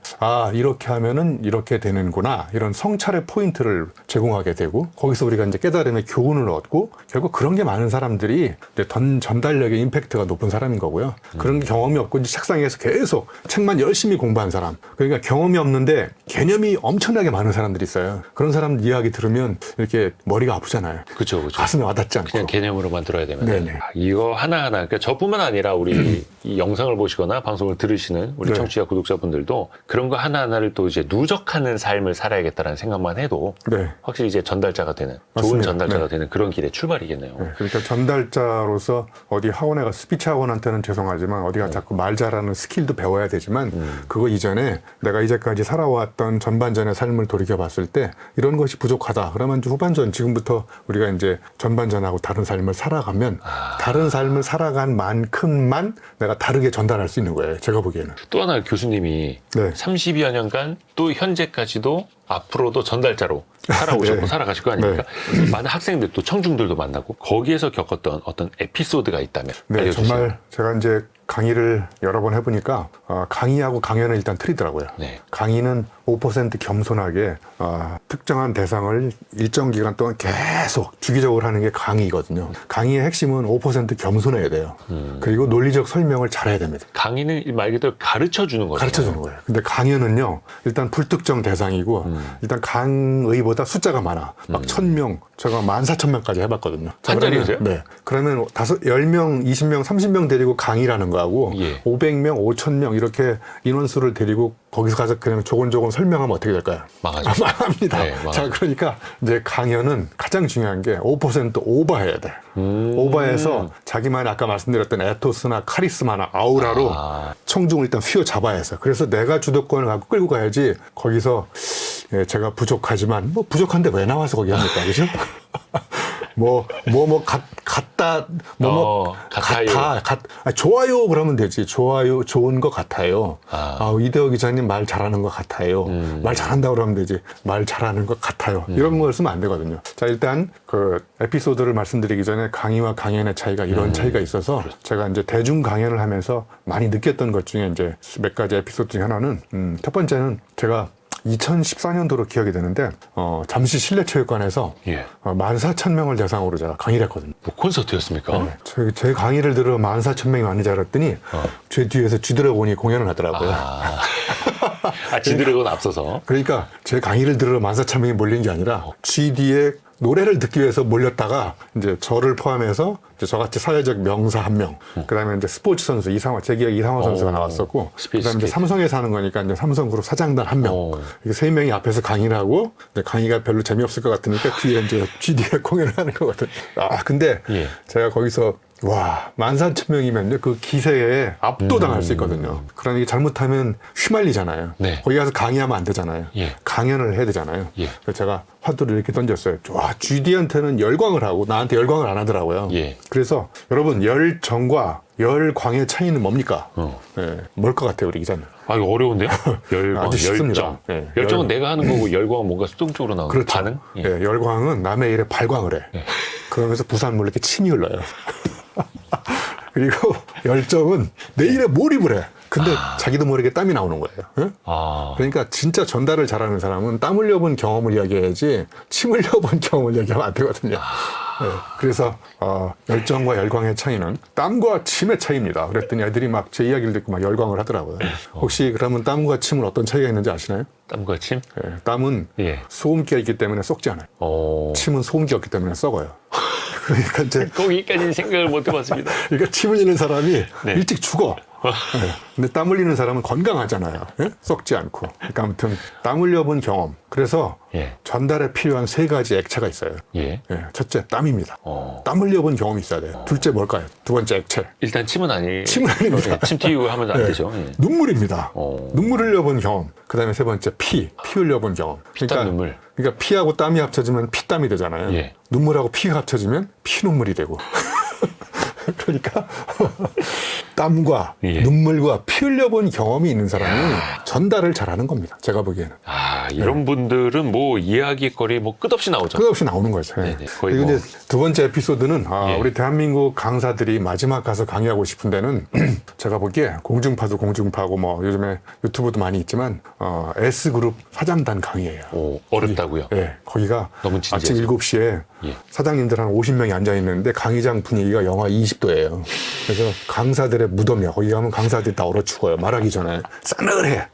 Speaker 3: 이렇게 하면은 이렇게 되는구나 이런 성찰의 포인트를 제공하게 되고 거기서 우리가 이제 깨달음의 교훈을 얻고 결국 그런 게 많은 사람들이 이제 전달력의 임팩트가 높은 사람인 거고요. 그런 경험이 없고 이제 책상에서 계속 책만 열심히 공부한 사람. 그러니까 경험이 없는데 개념이 엄청나게 많은 사람들이 있어요. 그런 사람들 이야기 들으면 이렇게 머리가 아프잖아요.
Speaker 2: 그렇죠.
Speaker 3: 가슴에 와닿지 않고.
Speaker 2: 그냥 개념으로만 들어야 되면.
Speaker 3: 네네.
Speaker 2: 이거 하나하나. 그러니까 저뿐만 아니라 우리 이 영상을 보시거나 방송을 들으시는 우리
Speaker 3: 네.
Speaker 2: 청취자 구독자분들도 그런 거 하나하나를 또 이제 누적하는 삶을 살아야겠다는 생각만 해도
Speaker 3: 네.
Speaker 2: 확실히 이제 전달자가 되는 좋은
Speaker 3: 맞습니다.
Speaker 2: 전달자가
Speaker 3: 네.
Speaker 2: 되는 그런 길의 출발이겠네요.
Speaker 3: 네, 그러니까 전달자로서 어디 학원에 가 스피치 학원한테는 죄송하지만 어디가 자꾸 말 잘하는 스킬도 배워야 되지만 그거 이전에 내가 이제까지 살아왔던 전반전의 삶을 돌이켜 봤을 때 이런 것이 부족하다. 그러면 이제 후반전 지금부터 우리가 이제 전반전하고 다른 삶을 살아가면 다른 삶을 살아간 만큼만 내가 다르게 전달할 수 있는 거예요. 제가 보기에는.
Speaker 2: 또 하나 교수님이
Speaker 3: 네.
Speaker 2: 30여 년간 또 현재까지도 앞으로도 전달자로 살아오셨고
Speaker 3: 네.
Speaker 2: 살아가실 거 아닙니까? 많은 학생들 또 청중들도 만나고 거기에서 겪었던 어떤 에피소드가 있다면
Speaker 3: 네,
Speaker 2: 알려주세요.
Speaker 3: 정말 제가 이제 강의를 여러 번 해보니까 강의하고 강연은 일단 틀리더라고요.
Speaker 2: 네.
Speaker 3: 강의는 5% 겸손하게 특정한 대상을 일정 기간 동안 계속 주기적으로 하는 게 강의거든요. 강의의 핵심은 5% 겸손해야 돼요. 그리고 논리적 설명을 잘해야 됩니다.
Speaker 2: 강의는 말 그대로 가르쳐 주는 거죠.
Speaker 3: 가르쳐 주는 거예요. 근데 강연은요, 일단 불특정 대상이고 일단 강의보다 숫자가 많아. 막 1000명, 제가 14,000명까지 해봤거든요.
Speaker 2: 한 자리에서요?
Speaker 3: 네. 그러면 10명, 20명, 30명 데리고 강의라는 거하고
Speaker 2: 예.
Speaker 3: 500명, 5,000명 이렇게 인원수를 데리고 거기서 가서 그냥 조곤조곤 설명하면 어떻게 될까요?
Speaker 2: 망하죠.
Speaker 3: 망합니다.
Speaker 2: 네, 망하죠.
Speaker 3: 자, 그러니까 이제 강연은 가장 중요한 게 5% 오버해야 돼. 오버해서 자기만의 아까 말씀드렸던 에토스나 카리스마나 아우라로 청중을 일단 휘어잡아야 해서. 그래서 내가 주도권을 갖고 끌고 가야지 거기서 예, 제가 부족하지만 뭐 부족한데 왜 나와서 거기 합니까? 그죠? 같다,
Speaker 2: 같아요.
Speaker 3: 좋아요 그러면 되지. 좋아요, 좋은 것 같아요. 이대호 기자님 말 잘하는 것 같아요. 말 잘한다 그러면 되지. 말 잘하는 것 같아요. 이런 걸 쓰면 안 되거든요. 자, 일단 그 에피소드를 말씀드리기 전에 강의와 강연의 차이가 이런 차이가 있어서 제가 이제 대중 강연을 하면서 많이 느꼈던 것 중에 이제 몇 가지 에피소드 중에 하나는 첫 번째는 제가 2014년도로 기억이 되는데 잠시 실내체육관에서
Speaker 2: 예.
Speaker 3: 14,000명을 대상으로 제가 강의를 했거든요.
Speaker 2: 뭐 콘서트였습니까?
Speaker 3: 네, 제 강의를 들어 14,000명이 왔는지 알았더니 제 뒤에서 쥐드래곤이 공연을 하더라고요.
Speaker 2: 지드래곤 앞서서.
Speaker 3: 그러니까 제 강의를 들으러 14,000명이 몰린 게 아니라 GD의 노래를 듣기 위해서 몰렸다가 이제 저를 포함해서 이제 저같이 사회적 명사 한 명, 그다음에 이제 스포츠 선수 이상화, 제 기억 이상화 선수가 나왔었고, 그다음에 이제 삼성에서 하는 거니까 이제 삼성그룹 사장단 한 명, 이게 세 명이 앞에서 강의를 하고 이제 강의가 별로 재미없을 것 같으니까 뒤에 이제 GD의 공연을 하는 거거든요. 근데
Speaker 2: 예.
Speaker 3: 제가 거기서 와, 14,000명이면요, 그 기세에 압도당할 수 있거든요. 그러니까 잘못하면 휘말리잖아요.
Speaker 2: 네.
Speaker 3: 거기 가서 강의하면 안 되잖아요.
Speaker 2: 예.
Speaker 3: 강연을 해야 되잖아요.
Speaker 2: 예.
Speaker 3: 그래서 제가 화두를 이렇게 던졌어요. 와, GD한테는 열광을 하고 나한테 열광을 안 하더라고요.
Speaker 2: 예.
Speaker 3: 그래서 여러분, 열정과 열광의 차이는 뭡니까? 네, 뭘 것 같아요, 우리 기자님?
Speaker 2: 이거 어려운데요? 열광,
Speaker 3: 아주 쉽습니다.
Speaker 2: 열정.
Speaker 3: 네,
Speaker 2: 열정은
Speaker 3: 열광.
Speaker 2: 내가 하는 거고 열광은 뭔가 수동적으로 나오는
Speaker 3: 그렇죠.
Speaker 2: 반응? 예.
Speaker 3: 예, 열광은 남의 일에 발광을 해. 그러면서 부산물 이렇게 침이 흘러요. 그리고 열정은 내 일에 몰입을 해. 근데 자기도 모르게 땀이 나오는 거예요. 예? 그러니까 진짜 전달을 잘하는 사람은 땀 흘려본 경험을 이야기해야지 침 흘려본 경험을 이야기하면 안 되거든요. 예, 그래서 열정과 열광의 차이는 땀과 침의 차이입니다. 그랬더니 애들이 막 제 이야기를 듣고 막 열광을 하더라고요. 혹시 그러면 땀과 침은 어떤 차이가 있는지 아시나요?
Speaker 2: 땀과 침?
Speaker 3: 예, 땀은
Speaker 2: 예.
Speaker 3: 소음기가 있기 때문에 썩지 않아요. 침은 소음기가 없기 때문에 썩어요. 그러니까 이제
Speaker 2: 거기까지는 생각을 못 해봤습니다.
Speaker 3: 그러니까 침 흘리는 사람이
Speaker 2: 네.
Speaker 3: 일찍 죽어. 네. 근데 땀 흘리는 사람은 건강하잖아요. 예? 썩지 않고. 그러니까 아무튼 땀 흘려본 경험. 그래서
Speaker 2: 예.
Speaker 3: 전달에 필요한 세 가지 액체가 있어요.
Speaker 2: 예.
Speaker 3: 예, 첫째, 땀입니다. 땀 흘려본 경험이 있어야 돼요. 둘째 뭘까요? 두 번째, 액체.
Speaker 2: 일단 침은 아니.
Speaker 3: 침은 아닙니다.
Speaker 2: 침 튀고 하면 안
Speaker 3: 예,
Speaker 2: 되죠. 예.
Speaker 3: 눈물입니다. 눈물 흘려본 경험. 그 다음에 세 번째, 피 흘려본 경험.
Speaker 2: 피땀 눈물.
Speaker 3: 그러니까 피하고 땀이 합쳐지면 피땀이 되잖아요.
Speaker 2: 예.
Speaker 3: 눈물하고 피가 합쳐지면 피눈물이 되고. 그러니까 땀과
Speaker 2: 예.
Speaker 3: 눈물과 피 흘려본 경험이 있는 사람이 전달을 잘하는 겁니다. 제가 보기에는.
Speaker 2: 이런 분들은 뭐 이야기거리 뭐 끝없이 나오죠.
Speaker 3: 끝없이 나오는 거죠. 예.
Speaker 2: 네네. 거의
Speaker 3: 그리고
Speaker 2: 뭐-
Speaker 3: 이제 두 번째 에피소드는
Speaker 2: 예.
Speaker 3: 우리 대한민국 강사들이 마지막 가서 강의하고 싶은 데는 제가 보기에 공중파도 공중파고 뭐 요즘에 유튜브도 많이 있지만 S그룹 사장단 강의예요.
Speaker 2: 어렵다고요?
Speaker 3: 예, 거기가
Speaker 2: 너무 진지해서.
Speaker 3: 아침 7시에
Speaker 2: 예.
Speaker 3: 사장님들 한 50명이 앉아 있는데 강의장 분위기가 영하 20도예요. 그래서 강사들의 무덤이야. 거기 가면 강사들이 다 얼어 죽어요. 말하기 전에 싸늘해.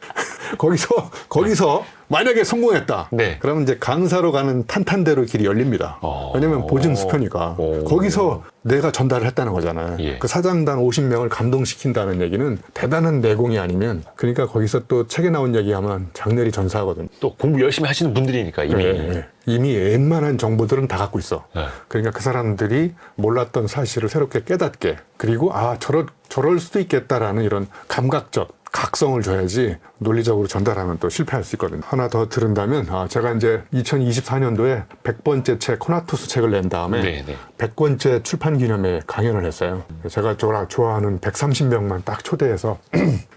Speaker 3: 거기서 만약에 성공했다.
Speaker 2: 네.
Speaker 3: 그러면 이제 강사로 가는 탄탄대로 길이 열립니다. 왜냐면 보증 수표니까. 거기서 내가 전달을 했다는 거잖아요.
Speaker 2: 예.
Speaker 3: 그 사장단 50명을 감동시킨다는 얘기는 대단한 내공이 아니면, 그러니까 거기서 또 책에 나온 얘기하면 장렬히 전사하거든요.
Speaker 2: 또 공부 열심히 하시는 분들이니까 이미.
Speaker 3: 이미 웬만한 정보들은 다 갖고 있어.
Speaker 2: 네.
Speaker 3: 그러니까 그 사람들이 몰랐던 사실을 새롭게 깨닫게, 그리고 저럴 수도 있겠다라는 이런 감각적 각성을 줘야지 논리적으로 전달하면 또 실패할 수 있거든요. 하나 더 들은다면 제가 이제 2024년도에 100번째 책 코나투스 책을 낸 다음에
Speaker 2: 네네.
Speaker 3: 100번째 출판 기념회 강연을 했어요. 제가 좋아하는 130명만 딱 초대해서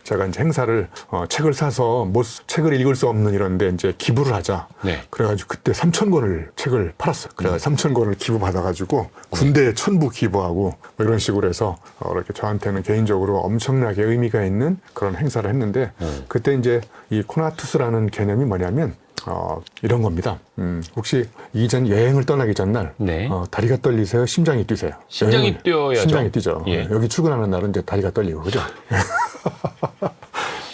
Speaker 3: 제가 이제 행사를 책을 사서 책을 읽을 수 없는 이런데 이제 기부를 하자.
Speaker 2: 네.
Speaker 3: 그래가지고 그때 3,000권을 책을 팔았어요. 그래가지고 3,000권을 기부 받아가지고 군대에 1,000부 기부하고 뭐 이런 식으로 해서 이렇게 저한테는 개인적으로 엄청나게 의미가 있는 그런 행사를 했는데 그때 이제 이 코나투스라는 개념이 뭐냐면 이런 겁니다. 혹시 이전 여행을 떠나기 전날
Speaker 2: 네.
Speaker 3: 다리가 떨리세요? 심장이 뛰세요?
Speaker 2: 심장이
Speaker 3: 여행은
Speaker 2: 뛰어야죠.
Speaker 3: 심장이 뛰죠.
Speaker 2: 예.
Speaker 3: 여기 출근하는 날은 이제 다리가 떨리고 그죠?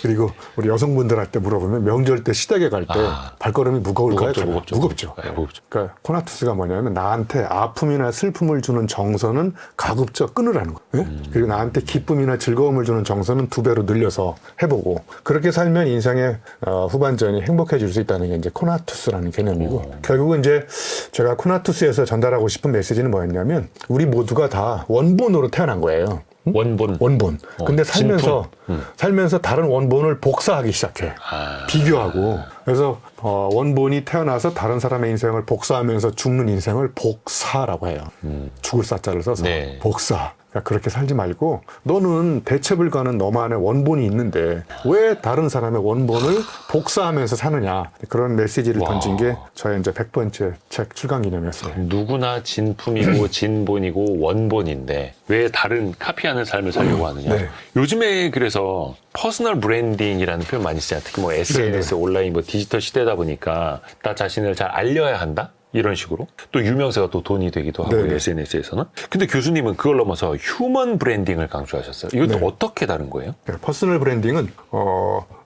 Speaker 3: 그리고 우리 여성분들한테 물어보면 명절 때 시댁에 갈 때 발걸음이 무거울까요? 무겁죠.
Speaker 2: 네, 무겁죠.
Speaker 3: 그러니까 코나투스가 뭐냐면 나한테 아픔이나 슬픔을 주는 정서는 가급적 끊으라는 거예요. 그리고 나한테 기쁨이나 즐거움을 주는 정서는 2배로 늘려서 해보고 그렇게 살면 인생의 후반전이 행복해질 수 있다는 게 이제 코나투스라는 개념이고 결국은 이제 제가 코나투스에서 전달하고 싶은 메시지는 뭐였냐면 우리 모두가 다 원본으로 태어난 거예요.
Speaker 2: 원본.
Speaker 3: 근데 살면서 다른 원본을 복사하기 시작해. 비교하고. 그래서 원본이 태어나서 다른 사람의 인생을 복사하면서 죽는 인생을 복사라고 해요. 죽을 사자를 써서
Speaker 2: 네.
Speaker 3: 복사. 그러니까 그렇게 살지 말고 너는 대체불가는 너만의 원본이 있는데 왜 다른 사람의 원본을 복사하면서 사느냐. 그런 메시지를 던진 게 저의 이제 100번째 책 출간 기념이었어요.
Speaker 2: 누구나 진품이고 진본이고 원본인데 왜 다른 카피하는 삶을 살려고 하느냐.
Speaker 3: 네.
Speaker 2: 요즘에 그래서 퍼스널 브랜딩이라는 표현 많이 쓰잖아요. 특히 뭐 SNS, 온라인, 뭐 디지털 시대다 보니까 나 자신을 잘 알려야 한다? 이런 식으로. 또 유명세가 또 돈이 되기도 하고
Speaker 3: 네네.
Speaker 2: SNS에서는. 근데 교수님은 그걸 넘어서 휴먼 브랜딩을 강조하셨어요. 이것도
Speaker 3: 네.
Speaker 2: 어떻게 다른 거예요?
Speaker 3: 퍼스널 브랜딩은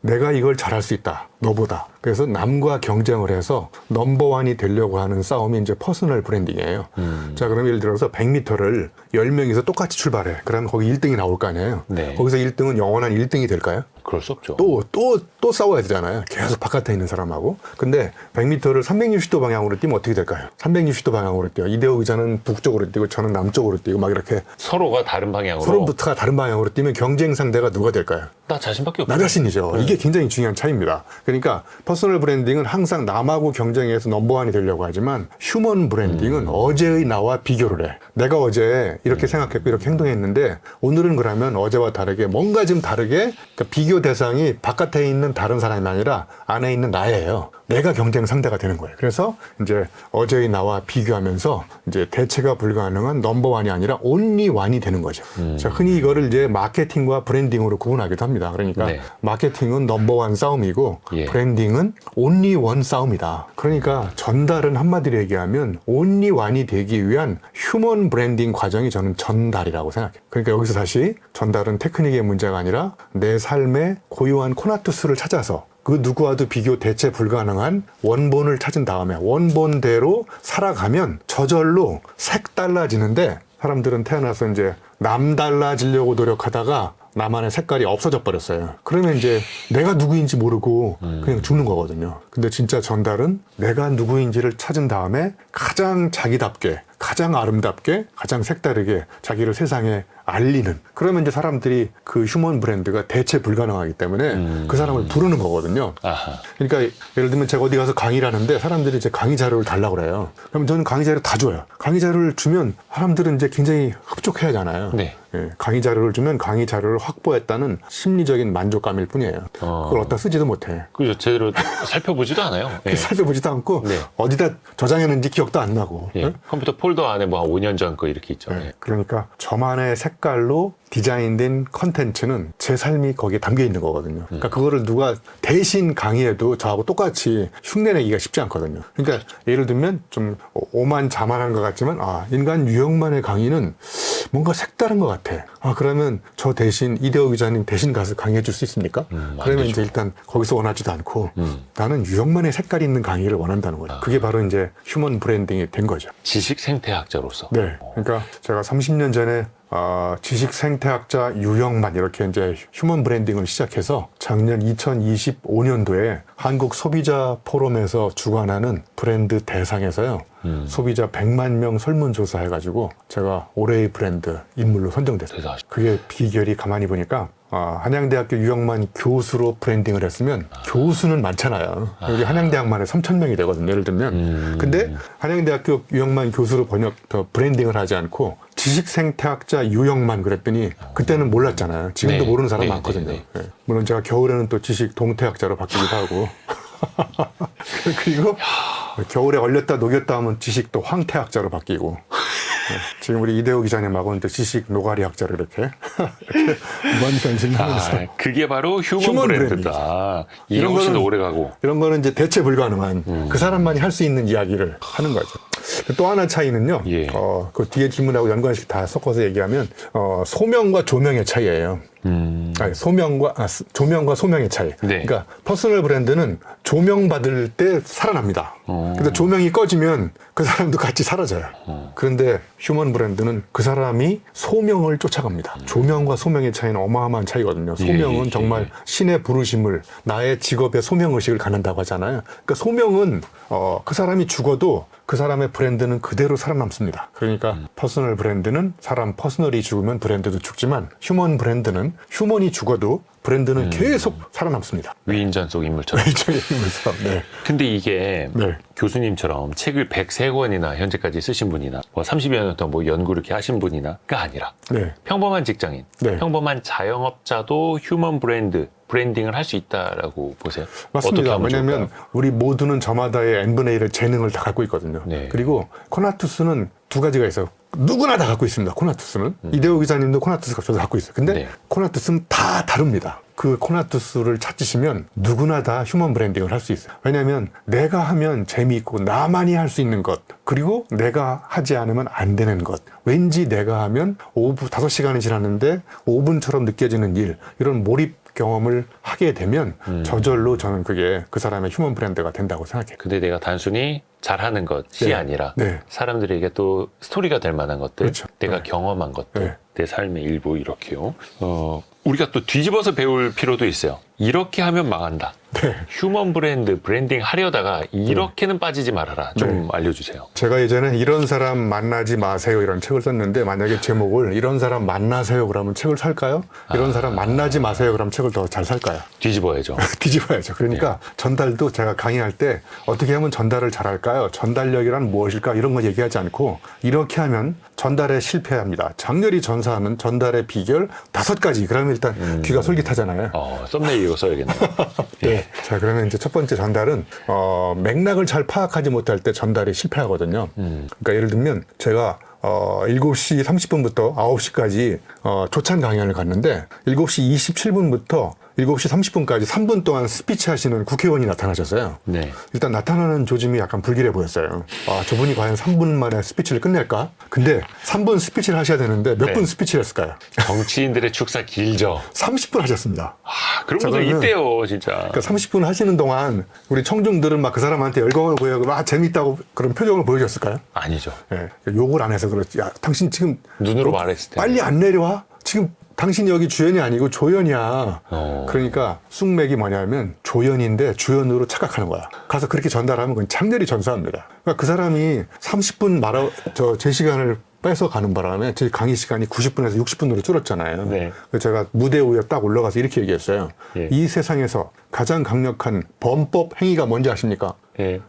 Speaker 3: 내가 이걸 잘할 수 있다. 너보다. 그래서 남과 경쟁을 해서 넘버원이 되려고 하는 싸움이 이제 퍼스널 브랜딩이에요. 자, 그럼 예를 들어서 100m를 10명이서 똑같이 출발해. 그러면 거기 1등이 나올 거 아니에요.
Speaker 2: 네.
Speaker 3: 거기서 1등은 영원한 1등이 될까요?
Speaker 2: 그럴 수 없죠.
Speaker 3: 또 싸워야 되잖아요. 계속 바깥에 있는 사람하고. 근데 100m를 360도 방향으로 뛰면 어떻게 될까요? 360도 방향으로 뛰어. 이대호 기자는 북쪽으로 뛰고 저는 남쪽으로 뛰고 막 이렇게
Speaker 2: 서로가 다른 방향으로.
Speaker 3: 서로부터가 다른 방향으로 뛰면 경쟁 상대가 누가 될까요?
Speaker 2: 나 자신밖에 없죠.
Speaker 3: 나 자신이죠. 이게 굉장히 중요한 차이입니다. 그러니까 퍼스널 브랜딩은 항상 남하고 경쟁해서 넘버원이 되려고 하지만 휴먼 브랜딩은 어제의 나와 비교를 해. 내가 어제 이렇게 생각했고 이렇게 행동했는데 오늘은 그러면 어제와 다르게 뭔가 좀 다르게 그러니까 비교 대상이 바깥에 있는 다른 사람이 아니라 안에 있는 나예요. 내가 경쟁 상대가 되는 거예요. 그래서 이제 어제의 나와 비교하면서 이제 대체가 불가능한 넘버원이 아니라 온리원이 되는 거죠. 자, 흔히 이거를 이제 마케팅과 브랜딩으로 구분하기도 합니다. 그러니까
Speaker 2: 네.
Speaker 3: 마케팅은 넘버원 싸움이고
Speaker 2: 예.
Speaker 3: 브랜딩은 온리원 싸움이다. 그러니까 전달은 한마디로 얘기하면 온리원이 되기 위한 휴먼 브랜딩 과정이 저는 전달이라고 생각해요. 그러니까 여기서 다시 전달은 테크닉의 문제가 아니라 내 삶의 고유한 코나투스를 찾아서 그 누구와도 비교 대체 불가능한 원본을 찾은 다음에 원본대로 살아가면 저절로 색 달라지는데 사람들은 태어나서 이제 남 달라지려고 노력하다가 나만의 색깔이 없어져 버렸어요. 그러면 이제 내가 누구인지 모르고 그냥 죽는 거거든요. 근데 진짜 전달은 내가 누구인지를 찾은 다음에 가장 자기답게, 가장 아름답게, 가장 색다르게 자기를 세상에 알리는. 그러면 이제 사람들이 그 휴먼 브랜드가 대체 불가능하기 때문에 그 사람을 부르는 거거든요.
Speaker 2: 아하.
Speaker 3: 그러니까 예를 들면 제가 어디 가서 강의를 하는데 사람들이 이제 강의 자료를 달라고 그래요. 그럼 저는 강의 자료 다 줘요. 강의 자료를 주면 사람들은 이제 굉장히 흡족해 하잖아요.
Speaker 2: 네.
Speaker 3: 예, 강의 자료를 주면 강의 자료를 확보했다는 심리적인 만족감일 뿐이에요. 그걸 어디다 쓰지도 못해.
Speaker 2: 그죠. 제대로 살펴보지도 않아요. 예.
Speaker 3: 살펴보지도 않고
Speaker 2: 네.
Speaker 3: 어디다 저장했는지 기억도 안 나고.
Speaker 2: 예.
Speaker 3: 예?
Speaker 2: 컴퓨터 폴더 안에 뭐 한 5년 전 거 이렇게 있죠.
Speaker 3: 네,
Speaker 2: 예.
Speaker 3: 그러니까 저만의 색깔로 디자인된 컨텐츠는 제 삶이 거기에 담겨 있는 거거든요. 그러니까 그거를 누가 대신 강의해도 저하고 똑같이 흉내내기가 쉽지 않거든요. 그러니까 예를 들면 좀 오만자만한 것 같지만 인간 유형만의 강의는 뭔가 색다른 것 같아. 그러면 저 대신 이대호 기자님 대신 가서 강의해 줄 수 있습니까? 그러면 이제 일단 거기서 원하지도 않고 나는 유형만의 색깔이 있는 강의를 원한다는 거죠. 그게 바로 이제 휴먼 브랜딩이 된 거죠.
Speaker 2: 지식 생태학자로서.
Speaker 3: 네. 그러니까 제가 30년 전에 지식 생태학자 유형만 이렇게 이제 휴먼 브랜딩을 시작해서 작년 2025년도에 한국 소비자 포럼에서 주관하는 브랜드 대상에서요. 소비자 100만 명 설문조사 해가지고 제가 올해의 브랜드 인물로 선정됐어요.
Speaker 2: 대단하시다.
Speaker 3: 그게 비결이 가만히 보니까 한양대학교 유형만 교수로 브랜딩을 했으면 교수는 많잖아요. 여기 한양대학만에 3,000명이 되거든요. 예를 들면. 근데 한양대학교 유형만 교수로 브랜딩을 하지 않고 지식생태학자 유형만 그랬더니 그때는 몰랐잖아요. 지금도
Speaker 2: 네.
Speaker 3: 모르는 사람
Speaker 2: 네,
Speaker 3: 많거든요.
Speaker 2: 네,
Speaker 3: 네. 물론 제가 겨울에는 또 지식 동태학자로 바뀌기도 하고 그리고 겨울에 얼렸다 녹였다 하면 지식 또 황태학자로 바뀌고 지금 우리 이대호 기자님하고는 또 지식 노가리학자로 이렇게 무한변신을 하면서
Speaker 2: 그게 바로 휴먼 브랜드다. 이게 훨씬 더 오래 가고.
Speaker 3: 이런 거는 이제 대체 불가능한 그 사람만이 할 수 있는 이야기를 하는 거죠. 또 하나 차이는요.
Speaker 2: 예.
Speaker 3: 그 뒤에 질문하고 연관식 다 섞어서 얘기하면 소명과 조명의 차이예요. 아니, 조명과 소명의 차이.
Speaker 2: 네.
Speaker 3: 그러니까 퍼스널 브랜드는 조명받을 때 살아납니다. 근데 조명이 꺼지면 그 사람도 같이 사라져요. 그런데 휴먼 브랜드는 그 사람이 소명을 쫓아갑니다. 조명과 소명의 차이는 어마어마한 차이거든요. 소명은 정말 신의 부르심을, 나의 직업의 소명의식을 갖는다고 하잖아요. 그러니까 소명은 그 사람이 죽어도 그 사람의 브랜드는 그대로 살아남습니다. 그러니까 퍼스널 브랜드는 사람 퍼스널이 죽으면 브랜드도 죽지만 휴먼 브랜드는 휴먼이 죽어도 브랜드는 계속 살아남습니다.
Speaker 2: 위인전 속 인물처럼.
Speaker 3: 일종의 인물처럼. 네.
Speaker 2: 근데 이게
Speaker 3: 네.
Speaker 2: 교수님처럼 책을 103권이나 현재까지 쓰신 분이나 뭐 30여 년 동안 뭐 연구를 이렇게 하신 분이나가 아니라
Speaker 3: 네.
Speaker 2: 평범한 직장인,
Speaker 3: 네. 평범한
Speaker 2: 자영업자도 휴먼 브랜딩을 할 수 있다라고 보세요?
Speaker 3: 맞습니다.
Speaker 2: 어떻게 하면
Speaker 3: 왜냐하면
Speaker 2: 좋을까요?
Speaker 3: 우리 모두는 저마다의 n분의 1의 재능을 다 갖고 있거든요.
Speaker 2: 네.
Speaker 3: 그리고 코나투스는 두 가지가 있어요. 누구나 다 갖고 있습니다. 코나투스는. 이대호 기자님도 코나투스 저도 갖고 있어요. 근데
Speaker 2: 네.
Speaker 3: 코나투스는 다 다릅니다. 그 코나투스를 찾으시면 누구나 다 휴먼 브랜딩을 할 수 있어요. 왜냐하면 내가 하면 재미있고 나만이 할 수 있는 것, 그리고 내가 하지 않으면 안 되는 것, 왠지 내가 하면 5시간이 지났는데 5분처럼 느껴지는 일, 이런 몰입 경험을 하게 되면 저절로 저는 그게 그 사람의 휴먼 브랜드가 된다고 생각해요.
Speaker 2: 근데 내가 단순히 잘하는 것이
Speaker 3: 네.
Speaker 2: 아니라
Speaker 3: 네.
Speaker 2: 사람들에게 또 스토리가 될 만한 것들,
Speaker 3: 그렇죠.
Speaker 2: 내가
Speaker 3: 네.
Speaker 2: 경험한 것들,
Speaker 3: 네.
Speaker 2: 내 삶의 일부 이렇게요. 우리가 또 뒤집어서 배울 필요도 있어요. 이렇게 하면 망한다.
Speaker 3: 네.
Speaker 2: 휴먼 브랜딩 하려다가 이렇게는 빠지지 말아라. 좀 알려주세요.
Speaker 3: 제가 예전에 이런 사람 만나지 마세요 이런 책을 썼는데, 만약에 제목을 이런 사람 만나세요 그러면 책을 살까요? 이런 사람 만나지 마세요 그러면 책을 더 잘 살까요?
Speaker 2: 뒤집어야죠.
Speaker 3: 뒤집어야죠. 그러니까 전달도 제가 강의할 때 어떻게 하면 전달을 잘할까요? 전달력이란 무엇일까? 이런 거 얘기하지 않고 이렇게 하면 전달에 실패합니다. 장렬히 전사하는 전달의 비결 5가지. 그러면 일단 귀가 솔깃하잖아요.
Speaker 2: 썸네일 이거 써야겠네요.
Speaker 3: 네. 자, 그러면 이제 첫 번째 전달은 맥락을 잘 파악하지 못할 때 전달이 실패하거든요. 그러니까 예를 들면 제가 7시 30분부터 9시까지 조찬 강연을 갔는데 7시 27분부터 7시 30분까지 3분 동안 스피치 하시는 국회의원이 나타나셨어요.
Speaker 2: 네.
Speaker 3: 일단 나타나는 조짐이 약간 불길해 보였어요. 저분이 과연 3분 만에 스피치를 끝낼까? 근데 3분 스피치를 하셔야 되는데 몇
Speaker 2: 네.
Speaker 3: 분 스피치를 했을까요?
Speaker 2: 정치인들의 축사 길죠.
Speaker 3: 30분 하셨습니다.
Speaker 2: 그런
Speaker 3: 자,
Speaker 2: 분들
Speaker 3: 그러면
Speaker 2: 있대요, 진짜.
Speaker 3: 그러니까 30분 하시는 동안 우리 청중들은 막 그 사람한테 열광을 보여고 막 재밌다고 그런 표정을 보여줬을까요?
Speaker 2: 아니죠.
Speaker 3: 예, 욕을 안 해서 그렇지. 야, 당신 지금
Speaker 2: 눈으로
Speaker 3: 너
Speaker 2: 말했을 때.
Speaker 3: 빨리 안 내려와? 지금 당신이 여기 주연이 아니고 조연이야. 그러니까 쑥맥이 뭐냐면 조연인데 주연으로 착각하는 거야. 가서 그렇게 전달하면 그건 장렬히 전사합니다. 그러니까 그 사람이 30분 제 시간을 뺏어 가는 바람에 제 강의 시간이 90분에서 60분으로 줄었잖아요.
Speaker 2: 네.
Speaker 3: 그래서 제가 무대 위에 딱 올라가서 이렇게 얘기했어요.
Speaker 2: 예.
Speaker 3: 이 세상에서 가장 강력한 범법 행위가 뭔지 아십니까?
Speaker 2: 예.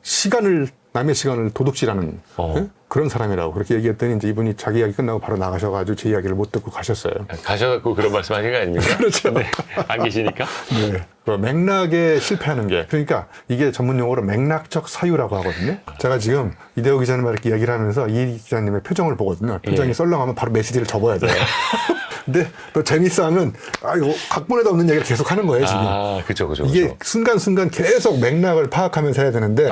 Speaker 3: 남의 시간을 도둑질하는 예? 그런 사람이라고 그렇게 얘기했더니 이제 이분이 자기 이야기 끝나고 바로 나가셔가지고 제 이야기를 못 듣고 가셨어요.
Speaker 2: 가셔갖고 그런 말씀 하신 거 아닙니까?
Speaker 3: 그렇죠.
Speaker 2: 네. 안 계시니까?
Speaker 3: 네. 그 맥락에 실패하는 게, 그러니까 이게 전문 용어로 맥락적 사유라고 하거든요. 제가 지금 이대호 기자님과 이렇게 이야기를 하면서 이 기자님의 표정을 보거든요. 표정이
Speaker 2: 예.
Speaker 3: 썰렁하면 바로 메시지를 접어야 돼요. 근데 또 재밌어 하면 이거 각본에도 없는 얘기를 계속 하는 거예요, 지금.
Speaker 2: 그죠.
Speaker 3: 이게 순간순간 계속 맥락을 파악하면서 해야 되는데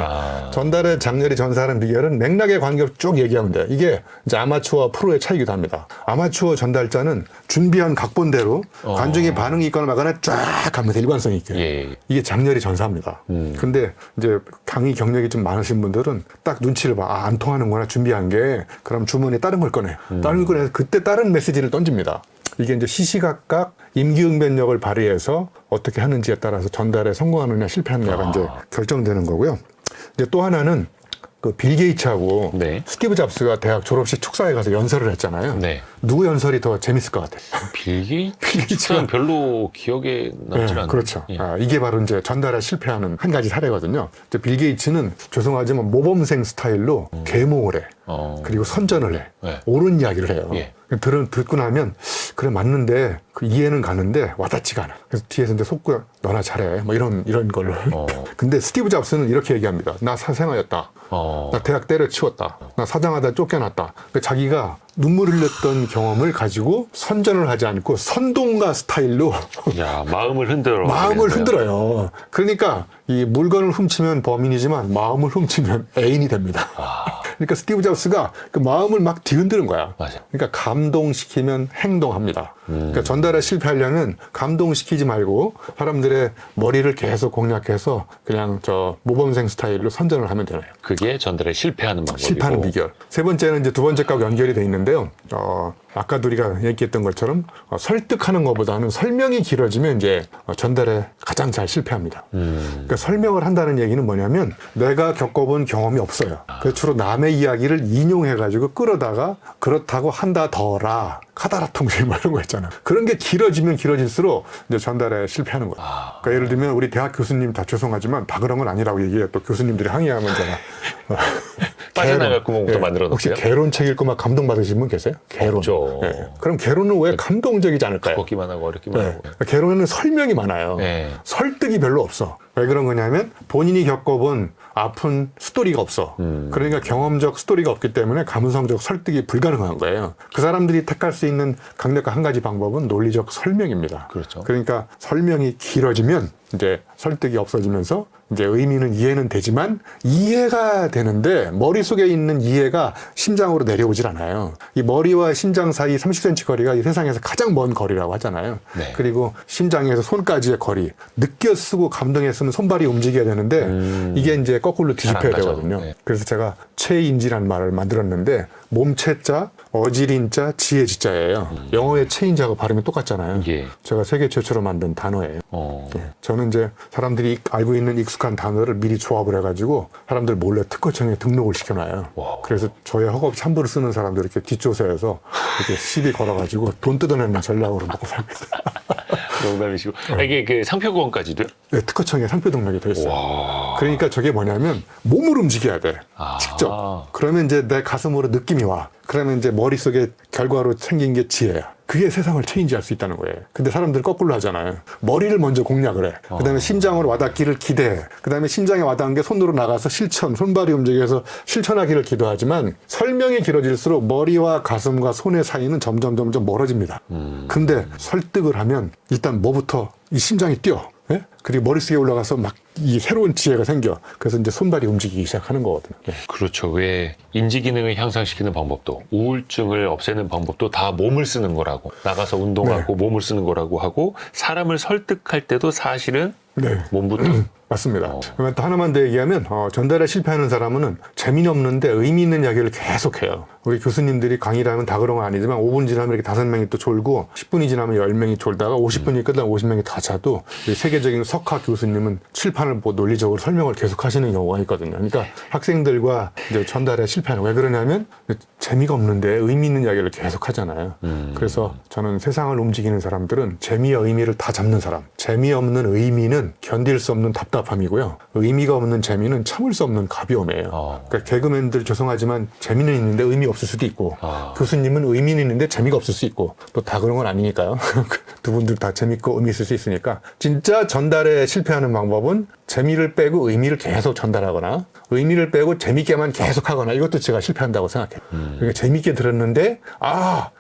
Speaker 3: 전달의 장렬히 전사하는 비결은 맥락에 관계없이 쭉 얘기하면 돼요. 이게 이제 아마추어와 프로의 차이기도 합니다. 아마추어 전달자는 준비한 각본대로 관중의 반응이 있거나 말거나 쫙 하면서 일관성 있게.
Speaker 2: 예.
Speaker 3: 이게 장렬히 전사합니다. 근데 이제 강의 경력이 좀 많으신 분들은 딱 눈치를 봐. 안 통하는구나, 준비한 게. 그럼 주머니에 다른 걸 꺼내요. 다른 걸 꺼내서 그때 다른 메시지를 던집니다. 이게 이제 시시각각 임기응변력을 발휘해서 어떻게 하는지에 따라서 전달에 성공하느냐 실패하느냐가 이제 결정되는 거고요. 이제 또 하나는 그 빌 게이츠하고
Speaker 2: 네.
Speaker 3: 스티브 잡스가 대학 졸업식 축사에 가서 연설을 했잖아요.
Speaker 2: 네.
Speaker 3: 누구 연설이 더 재밌을 것 같아요?
Speaker 2: 빌 게이츠는 별로 기억에 남지 않아요.
Speaker 3: 그렇죠.
Speaker 2: 예.
Speaker 3: 이게 바로 이제 전달에 실패하는 한 가지 사례거든요. 이제 빌 게이츠는 죄송하지만 모범생 스타일로 계몽을 해. 그리고 선전을 해.
Speaker 2: 네.
Speaker 3: 옳은 이야기를 해요.
Speaker 2: 예.
Speaker 3: 듣고 나면 그래 맞는데 그 이해는 가는데 와닿지가 않아. 그래서 뒤에서 이제 속고 너나 잘해. 뭐 이런 걸로. 근데 스티브 잡스는 이렇게 얘기합니다. 나 사생아였다. 나 대학 때려치웠다. 나 사장하다 쫓겨났다. 그러니까 자기가 눈물 흘렸던 경험을 가지고 선전을 하지 않고 선동가 스타일로
Speaker 2: 야, 마음을 흔들어.
Speaker 3: 마음을 흔들어요. 그러니까 이 물건을 훔치면 범인이지만 마음을 훔치면 애인이 됩니다. 그러니까 스티브 잡스가 그 마음을 막 뒤흔드는 거야.
Speaker 2: 맞아.
Speaker 3: 그러니까 감동시키면 행동합니다. 그러니까 전달에 실패하려면 감동시키지 말고 사람들의 머리를 계속 공략해서 그냥 저 모범생 스타일로 선전을 하면 되나요?
Speaker 2: 그게 전달에 실패하는 방법이고.
Speaker 3: 실패하는 비결. 세 번째는 이제 두 번째 거하고 연결이 돼 있는데요. 아까도 우리가 얘기했던 것처럼 설득하는 것보다는 설명이 길어지면 이제 전달에 가장 잘 실패합니다. 그러니까 설명을 한다는 얘기는 뭐냐면 내가 겪어본 경험이 없어요. 그래서 주로 남의 이야기를 인용해가지고 끌어다가 그렇다고 한다더라. 카다라 통신 뭐 이런 거 있잖아. 그런 게 길어지면 길어질수록 이제 전달에 실패하는 거예요. 그러니까 예를 들면 우리 대학 교수님 다 죄송하지만 다 그런 건 아니라고 얘기해. 또 교수님들이 항의하면 제가
Speaker 2: 빠져나갈 구멍부터
Speaker 3: 예.
Speaker 2: 만들어
Speaker 3: 혹시
Speaker 2: 놓을게요.
Speaker 3: 개론책 읽고 막 감동받으신 분 계세요? 개론.
Speaker 2: 없죠.
Speaker 3: 예. 그럼 개론은 왜 감동적이지 않을까요?
Speaker 2: 걷기만 하고 어렵기만
Speaker 3: 네.
Speaker 2: 하고.
Speaker 3: 개론에는 설명이 많아요.
Speaker 2: 네.
Speaker 3: 설득이 별로 없어. 왜 그런 거냐면 본인이 겪어본 아픈 스토리가 없어. 그러니까 경험적 스토리가 없기 때문에 감성적 설득이 불가능한 거예요. 그 사람들이 택할 수 있는 강력한 한 가지 방법은 논리적 설명입니다.
Speaker 2: 그렇죠.
Speaker 3: 그러니까 설명이 길어지면 이제 설득이 없어지면서 이제 의미는 이해는 되지만 이해가 되는데 머릿속에 있는 이해가 심장으로 내려오질 않아요. 이 머리와 심장 사이 30cm 거리가 이 세상에서 가장 먼 거리라고 하잖아요.
Speaker 2: 네.
Speaker 3: 그리고 심장에서 손까지의 거리, 느껴 쓰고 감동했으면 손발이 움직여야 되는데 이게 이제 거꾸로 뒤집혀야
Speaker 2: 잘안 가죠.
Speaker 3: 되거든요.
Speaker 2: 네.
Speaker 3: 그래서 제가 체인지라는 말을 만들었는데 몸체자, 어지린자, 지혜지자예요. 영어의 체인지하고 발음이 똑같잖아요.
Speaker 2: 예.
Speaker 3: 제가 세계 최초로 만든 단어예요. 네. 저는 이제 사람들이 알고 있는 익숙한 단어를 미리 조합을 해가지고 사람들 몰래 특허청에 등록을 시켜놔요.
Speaker 2: 와우.
Speaker 3: 그래서 저의 허가없이 함부로 쓰는 사람들 이렇게 뒷조사해서 이렇게 시비 걸어가지고 돈 뜯어내는 전략으로 먹고 살고 있어요.
Speaker 2: 농담이시고. 이게 그 상표권까지도요?
Speaker 3: 네, 특허청에 상표 등록이 돼 있어요.
Speaker 2: 와.
Speaker 3: 그러니까 저게 뭐냐면 몸을 움직여야 돼.
Speaker 2: 아.
Speaker 3: 직접. 그러면 이제 내 가슴으로 느낌이 와. 그러면 이제 머릿속에 결과로 생긴 게 지혜야. 그게 세상을 체인지할 수 있다는 거예요. 근데 사람들 거꾸로 하잖아요. 머리를 먼저 공략을 해. 그다음에 심장으로 와닿기를 기대해. 그다음에 심장에 와닿은 게 손으로 나가서 실천, 손발이 움직여서 실천하기를 기도하지만 설명이 길어질수록 머리와 가슴과 손의 사이는 점점 멀어집니다. 근데 설득을 하면 일단 뭐부터 이 심장이 뛰어. 예? 그리고 머릿속에 올라가서 막 이 새로운 지혜가 생겨. 그래서 이제 손발이 움직이기 시작하는 거거든요. 네.
Speaker 2: 그렇죠. 왜 인지 기능을 향상시키는 방법도 우울증을 없애는 방법도 다 몸을 쓰는 거라고 나가서 운동하고 몸을 쓰는 거라고 하고 사람을 설득할 때도 사실은
Speaker 3: 네.
Speaker 2: 몸부터
Speaker 3: 맞습니다. 그러면 또 하나만 더 얘기하면 전달에 실패하는 사람은 재미없는데 의미 있는 이야기를 계속해요. 우리 교수님들이 강의를 하면 다 그런 건 아니지만 5분 지나면 이렇게 5명이 또 졸고 10분이 지나면 10명이 졸다가 50분이 끝나면 50명이 다 자도 세계적인 석학 교수님은 칠판을 보고 논리적으로 설명을 계속 하시는 경우가 있거든요. 그러니까 학생들과 이제 전달에 실패하는 왜 그러냐면 재미가 없는데 의미 있는 이야기를 계속 하잖아요. 그래서 저는 세상을 움직이는 사람들은 재미와 의미를 다 잡는 사람. 재미없는 의미는 견딜 수 없는 답답함이고요. 의미가 없는 재미는 참을 수 없는 가벼움이에요. 그러니까 개그맨들 죄송하지만 재미는 있는데 의미 없을 수도 있고 교수님은 의미는 있는데 재미가 없을 수 있고 또 다 그런 건 아니니까요. 두 분들 다 재밌고 의미 있을 수 있으니까 진짜 전달에 실패하는 방법은 재미를 빼고 의미를 계속 전달하거나 의미를 빼고 재밌게만 계속 하거나 이것도 제가 실패한다고 생각해요. 그러니까 재밌게 들었는데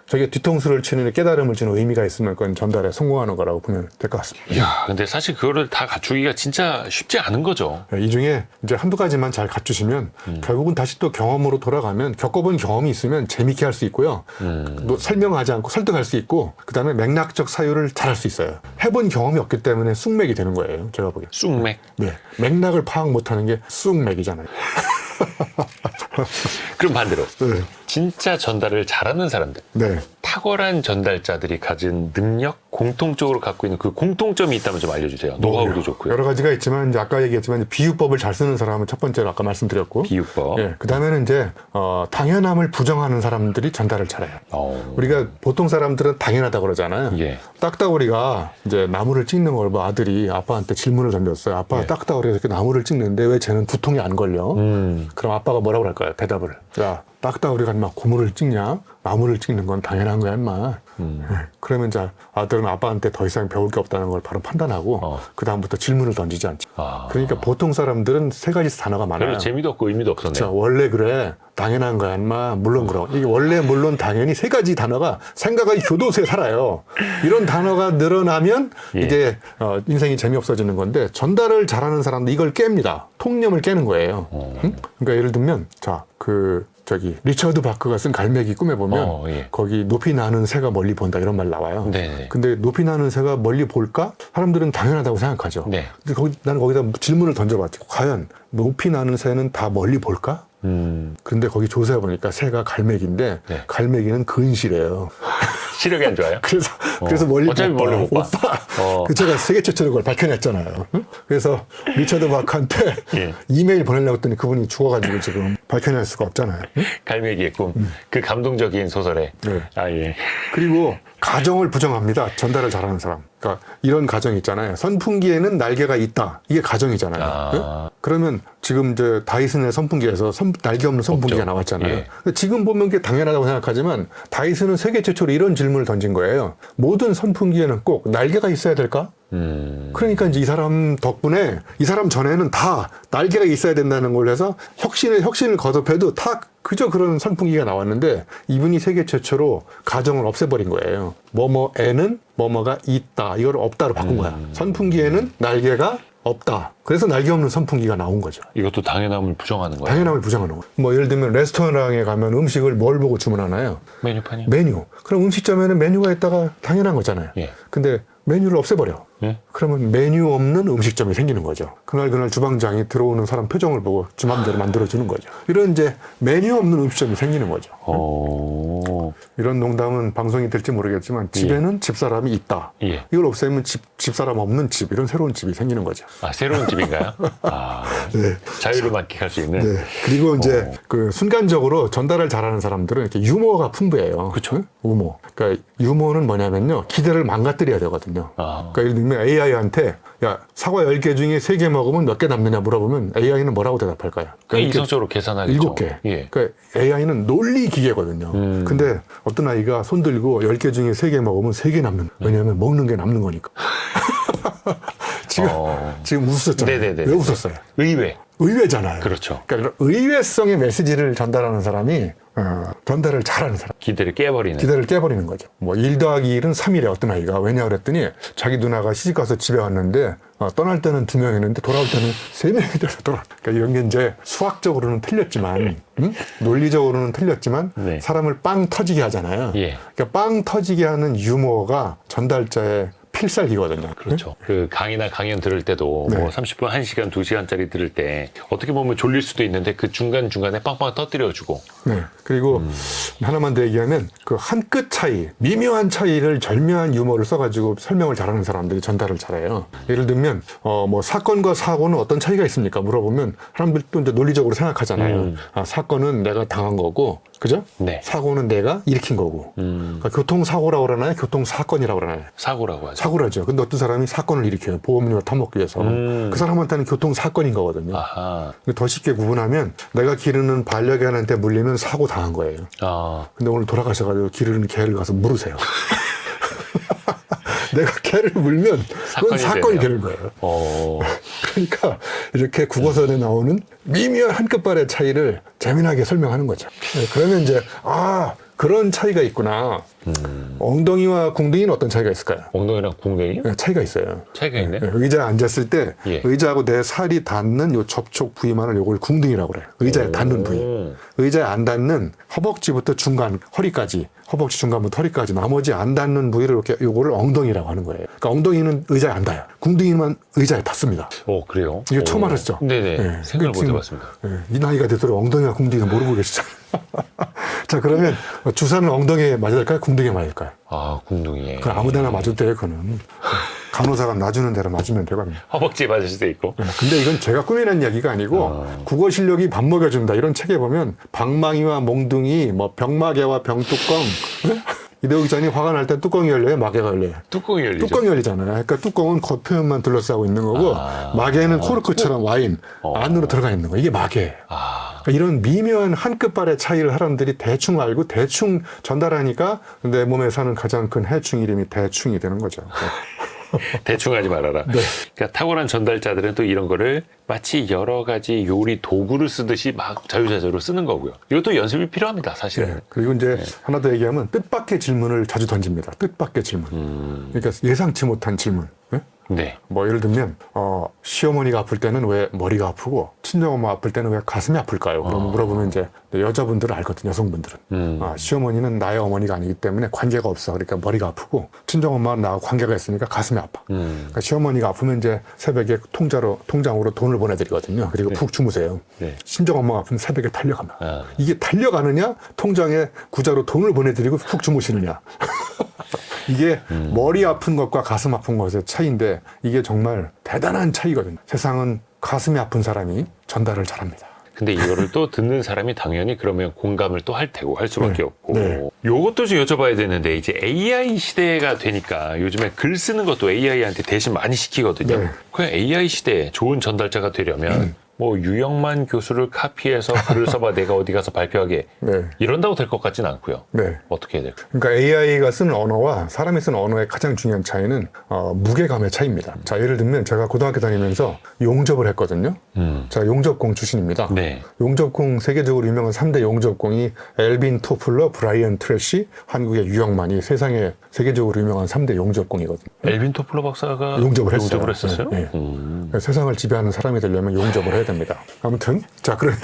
Speaker 3: 저게 뒤통수를 치는 깨달음을 주는 의미가 있으면 그건 전달에 성공하는 거라고 보면 될 것 같습니다.
Speaker 2: 야, 근데 사실 그거를 다 갖추기가 진짜 쉽지 않은 거죠.
Speaker 3: 이 중에 이제 한두 가지만 잘 갖추시면 결국은 다시 또 경험으로 돌아가면 겪어본 경험이 있으면 재밌게 할 수 있고요. 또 설명하지 않고 설득할 수 있고 그다음에 맥락적 사유를 잘 할 수 있어요. 해본 경험이 없기 때문에 쑥맥이 되는 거예요. 제가 보기엔.
Speaker 2: 쑥맥.
Speaker 3: 네, 맥락을 파악 못하는 게 쑥맥이잖아요.
Speaker 2: 그럼 반대로
Speaker 3: 네.
Speaker 2: 진짜 전달을 잘하는 사람들
Speaker 3: 네.
Speaker 2: 탁월한 전달자들이 가진 능력 공통적으로 갖고 있는 그 공통점이 있다면 좀 알려주세요. 노하우도 좋고요.
Speaker 3: 여러 가지가 있지만 이제 아까 얘기했지만 비유법을 잘 쓰는 사람은 첫 번째로 아까 말씀드렸고
Speaker 2: 비유법.
Speaker 3: 예, 그다음에는 이제 당연함을 부정하는 사람들이 전달을 잘해요. 우리가 보통 사람들은 당연하다 그러잖아요.
Speaker 2: 예.
Speaker 3: 딱따구리가 이제 나무를 찍는 걸 뭐 아들이 아빠한테 질문을 던졌어요. 아빠가 딱따구리가 이렇게 나무를 찍는데 왜 쟤는 두통이 안 걸려? 그럼 아빠가 뭐라고 할까요? 대답을. 야, 딱딱 우리가 막 고무를 찍냐? 나무를 찍는 건 당연한 거야, 인마. 그러면 이제 아들은 아빠한테 더 이상 배울 게 없다는 걸 바로 판단하고 그다음부터 질문을 던지지 않지. 그러니까 보통 사람들은 세 가지 단어가 많아요.
Speaker 2: 별로 재미도 없고 의미도 없었네.
Speaker 3: 자, 원래 그래. 당연한 거야, 인마. 물론 그럼. 이게 원래, 물론, 당연히 세 가지 단어가 생각의 교도소에 살아요. 이런 단어가 늘어나면 이제 인생이 재미없어지는 건데 전달을 잘하는 사람도 이걸 깹니다. 통념을 깨는 거예요. 그러니까 예를 들면 자, 리처드 바크가 쓴 갈매기 꿈에 보면 거기 높이 나는 새가 멀리 본다 이런 말 나와요.
Speaker 2: 네네.
Speaker 3: 근데 높이 나는 새가 멀리 볼까? 사람들은 당연하다고 생각하죠.
Speaker 2: 네.
Speaker 3: 근데 나는 거기다 질문을 던져봤지. 과연 높이 나는 새는 다 멀리 볼까? 근데 거기 조사해 보니까 새가 갈매기인데 갈매기는 근시래요.
Speaker 2: 시력이 안 좋아요?
Speaker 3: 그래서 멀리
Speaker 2: 어차피
Speaker 3: 못 봐.
Speaker 2: 멀리 못 봐.
Speaker 3: 그 제가 세계 최초로 그걸 밝혀냈잖아요. 응? 그래서 리처드 바크한테 이메일 보내려고 했더니 그분이 죽어가지고 지금 밝혀낼 수가 없잖아요. 응?
Speaker 2: 갈매기의 꿈. 그 감동적인 소설에.
Speaker 3: 네.
Speaker 2: 예.
Speaker 3: 그리고 가정을 부정합니다. 전달을 잘하는 사람. 그러니까 이런 가정 있잖아요. 선풍기에는 날개가 있다. 이게 가정이잖아요. 응? 그러면 지금 이제 다이슨의 선풍기에서 날개 없는 선풍기가 나왔잖아요. 근데 지금 보면 그게 당연하다고 생각하지만 다이슨은 세계 최초로 이런 질문을 던진 거예요. 모든 선풍기에는 꼭 날개가 있어야 될까? 그러니까 이제 이 사람 덕분에 이 사람 전에는 다 날개가 있어야 된다는 걸 해서 혁신을 거듭해도 다 그저 그런 선풍기가 나왔는데 이분이 세계 최초로 가정을 없애버린 거예요. 뭐뭐에는 뭐뭐가 있다. 이걸 없다로 바꾼 거야. 선풍기에는 날개가 없다. 그래서 날개 없는 선풍기가 나온 거죠.
Speaker 2: 이것도 당연함을 부정하는 거예요.
Speaker 3: 당연함을 부정하는 거예요. 뭐 예를 들면 레스토랑에 가면 음식을 뭘 보고 주문하나요?
Speaker 2: 메뉴판이요?
Speaker 3: 메뉴. 그럼 음식점에는 메뉴가 있다가 당연한 거잖아요. 근데 메뉴를 없애버려. 그러면 메뉴 없는 음식점이 생기는 거죠. 그날 주방장이 들어오는 사람 표정을 보고 주 맘대로 만들어주는 거죠. 이런 이제 메뉴 없는 음식점이 생기는 거죠. 이런 농담은 방송이 될지 모르겠지만 집에는 집사람이 있다. 이걸 없애면 집사람 없는 집, 이런 새로운 집이 생기는 거죠.
Speaker 2: 아, 새로운 집인가요?
Speaker 3: 네.
Speaker 2: 자유를 만끽할 수 있는.
Speaker 3: 네. 그리고 이제 그 순간적으로 전달을 잘하는 사람들은 이렇게 유머가 풍부해요.
Speaker 2: 그렇죠.
Speaker 3: 유머. 그러니까 유머는 뭐냐면요. 기대를 망가뜨려야 되거든요. 그러니까 예를 들면 AI한테 야, 사과 10개 중에 3개 먹으면 몇 개 남느냐 물어보면 AI는 뭐라고 대답할까요?
Speaker 2: 그러니까 이성적으로 계산하겠죠.
Speaker 3: 7개. 그러니까 AI는 논리 기계거든요. 근데 어떤 아이가 손 들고 10개 중에 3개 먹으면 3개 남는. 왜냐하면 먹는 게 남는 거니까. 지금 웃으셨잖아요.
Speaker 2: 네네네.
Speaker 3: 왜 웃었어요? 의외잖아요.
Speaker 2: 그렇죠.
Speaker 3: 그러니까 의외성의 메시지를 전달하는 사람이 전달을 잘하는 사람.
Speaker 2: 기대를
Speaker 3: 깨버리는 거죠. 뭐 1 더하기 1은 3이래 어떤 아이가. 왜냐 그랬더니 자기 누나가 시집가서 집에 왔는데 떠날 때는 2명이었는데 돌아올 때는 3명이 돼서 돌아. 그러니까 이런 게 이제 수학적으로는 틀렸지만 논리적으로는 틀렸지만 사람을 빵 터지게 하잖아요. 그러니까 빵 터지게 하는 유머가 전달자의 필살기거든요.
Speaker 2: 그렇죠. 그 강의나 강연 들을 때도 뭐 30분, 1시간, 2시간짜리 들을 때 어떻게 보면 졸릴 수도 있는데 그 중간중간에 빵빵 터뜨려주고.
Speaker 3: 네. 그리고 하나만 더 얘기하면 그 한 끗 차이, 미묘한 차이를 절묘한 유머를 써가지고 설명을 잘하는 사람들이 전달을 잘해요. 예를 들면 뭐 사건과 사고는 어떤 차이가 있습니까? 물어보면 사람들도 이제 논리적으로 생각하잖아요. 사건은 내가 당한 거고, 그죠? 사고는 내가 일으킨 거고. 그러니까 교통사고라고 그러나요? 교통사건이라고 그러나요?
Speaker 2: 사고라고 하죠.
Speaker 3: 사고라죠. 근데 어떤 사람이 사건을 일으켜요. 보험료를 타먹기 위해서. 그 사람한테는 교통사건인 거거든요. 근데 더 쉽게 구분하면 내가 기르는 반려견한테 물리면 사고 당한 거예요. 근데 오늘 돌아가셔가지고 기르는 개를 가서 물으세요. 내가 개를 물면 그건 사건이 되는 거예요. 그러니까 이렇게 국어선에 나오는 미묘한 한 끝발의 차이를 재미나게 설명하는 거죠. 그러면 이제 그런 차이가 있구나. 엉덩이와 궁둥이는 어떤 차이가 있을까요?
Speaker 2: 엉덩이랑 궁둥이요?
Speaker 3: 네, 차이가 있어요.
Speaker 2: 차이가 있네.
Speaker 3: 의자에 앉았을 때 의자하고 내 살이 닿는 요 접촉 부위만을 요걸 궁둥이라고 그래요. 의자에 닿는 부위. 의자에 안 닿는 허벅지부터 중간 허리까지, 허벅지 중간부터 허리까지 나머지 안 닿는 부위를 이렇게 요거를 엉덩이라고 하는 거예요. 그러니까 엉덩이는 의자에 안 닿아요. 궁둥이만 의자에 닿습니다.
Speaker 2: 그래요?
Speaker 3: 이거 처음 알았죠?
Speaker 2: 네네. 생각을 못 해봤습니다.
Speaker 3: 이 나이가 되도록 엉덩이와 궁둥이는 모르고 계시잖아요. 자, 그러면 주사는 엉덩이에 맞아야 될까요? 궁둥이에 맞아야 될까요?
Speaker 2: 궁둥이에.
Speaker 3: 그럼 아무 데나 맞을 때 그거는 간호사가 놔주는 대로 맞으면 되거든요.
Speaker 2: 허벅지에 맞을 수도 있고.
Speaker 3: 근데 이건 제가 꾸며낸 이야기가 아니고 국어 실력이 밥 먹여준다 이런 책에 보면 방망이와 몽둥이, 뭐 병마개와 병뚜껑. 이대호 기자님 화가 날 때 뚜껑이 열려요? 마개가 열려요?
Speaker 2: 뚜껑이 열리죠.
Speaker 3: 뚜껑이 열리잖아요. 그러니까 뚜껑은 겉표면만 둘러싸고 있는 거고 마개는 코르크처럼 와인 안으로 들어가 있는 거. 이게 마개예요. 그러니까 이런 미묘한 한 끝발의 차이를 사람들이 대충 알고 대충 전달하니까 내 몸에 사는 가장 큰 해충 이름이 대충이 되는 거죠.
Speaker 2: 대충 하지 말아라.
Speaker 3: 네.
Speaker 2: 그러니까 탁월한 전달자들은 또 이런 거를 마치 여러 가지 요리 도구를 쓰듯이 막 자유자재로 쓰는 거고요. 이것도 연습이 필요합니다, 사실은.
Speaker 3: 네. 그리고 이제 하나 더 얘기하면 뜻밖의 질문을 자주 던집니다. 뜻밖의 질문. 그러니까 예상치 못한 질문. 네?
Speaker 2: 네.
Speaker 3: 뭐 예를 들면 시어머니가 아플 때는 왜 머리가 아프고 친정엄마 아플 때는 왜 가슴이 아플까요? 그럼 물어보면 이제 여자분들은 알거든요. 여성분들은 시어머니는 나의 어머니가 아니기 때문에 관계가 없어. 그러니까 머리가 아프고 친정엄마는 나하고 관계가 있으니까 가슴이 아파. 그러니까 시어머니가 아프면 이제 새벽에 통장으로 돈을 보내드리거든요. 그리고 푹 주무세요.
Speaker 2: 네.
Speaker 3: 친정엄마가 아프면 새벽에 달려가면 이게 달려가느냐 통장에 구자로 돈을 보내드리고 푹 주무시느냐. 이게 머리 아픈 것과 가슴 아픈 것의 차이인데 이게 정말 대단한 차이거든요. 세상은 가슴이 아픈 사람이 전달을 잘합니다.
Speaker 2: 근데 이거를 또 듣는 사람이 당연히 그러면 공감을 또 할 테고 할 수밖에
Speaker 3: 네.
Speaker 2: 없고.
Speaker 3: 네.
Speaker 2: 요것도 좀 여쭤봐야 되는데 이제 AI 시대가 되니까 요즘에 글 쓰는 것도 AI한테 대신 많이 시키거든요.
Speaker 3: 네.
Speaker 2: 그냥 AI 시대에 좋은 전달자가 되려면 뭐 유영만 교수를 카피해서 글을 써봐 내가 어디 가서 발표하게
Speaker 3: 네.
Speaker 2: 이런다고 될 것 같진 않고요.
Speaker 3: 네.
Speaker 2: 어떻게 해야 될까요?
Speaker 3: 그러니까 AI가 쓰는 언어와 사람이 쓰는 언어의 가장 중요한 차이는 무게감의 차이입니다. 자, 예를 들면 제가 고등학교 다니면서 용접을 했거든요. 제가 용접공 출신입니다.
Speaker 2: 네.
Speaker 3: 용접공 세계적으로 유명한 3대 용접공이 엘빈 토플러, 브라이언 트래시, 한국의 유영만이 세상에 세계적으로 유명한 3대 용접공이거든요.
Speaker 2: 엘빈 토플러 박사가
Speaker 3: 용접을
Speaker 2: 했었어요?
Speaker 3: 네, 네. 세상을 지배하는 사람이 되려면 용접을 해야 됩니다. 아무튼 자 그러면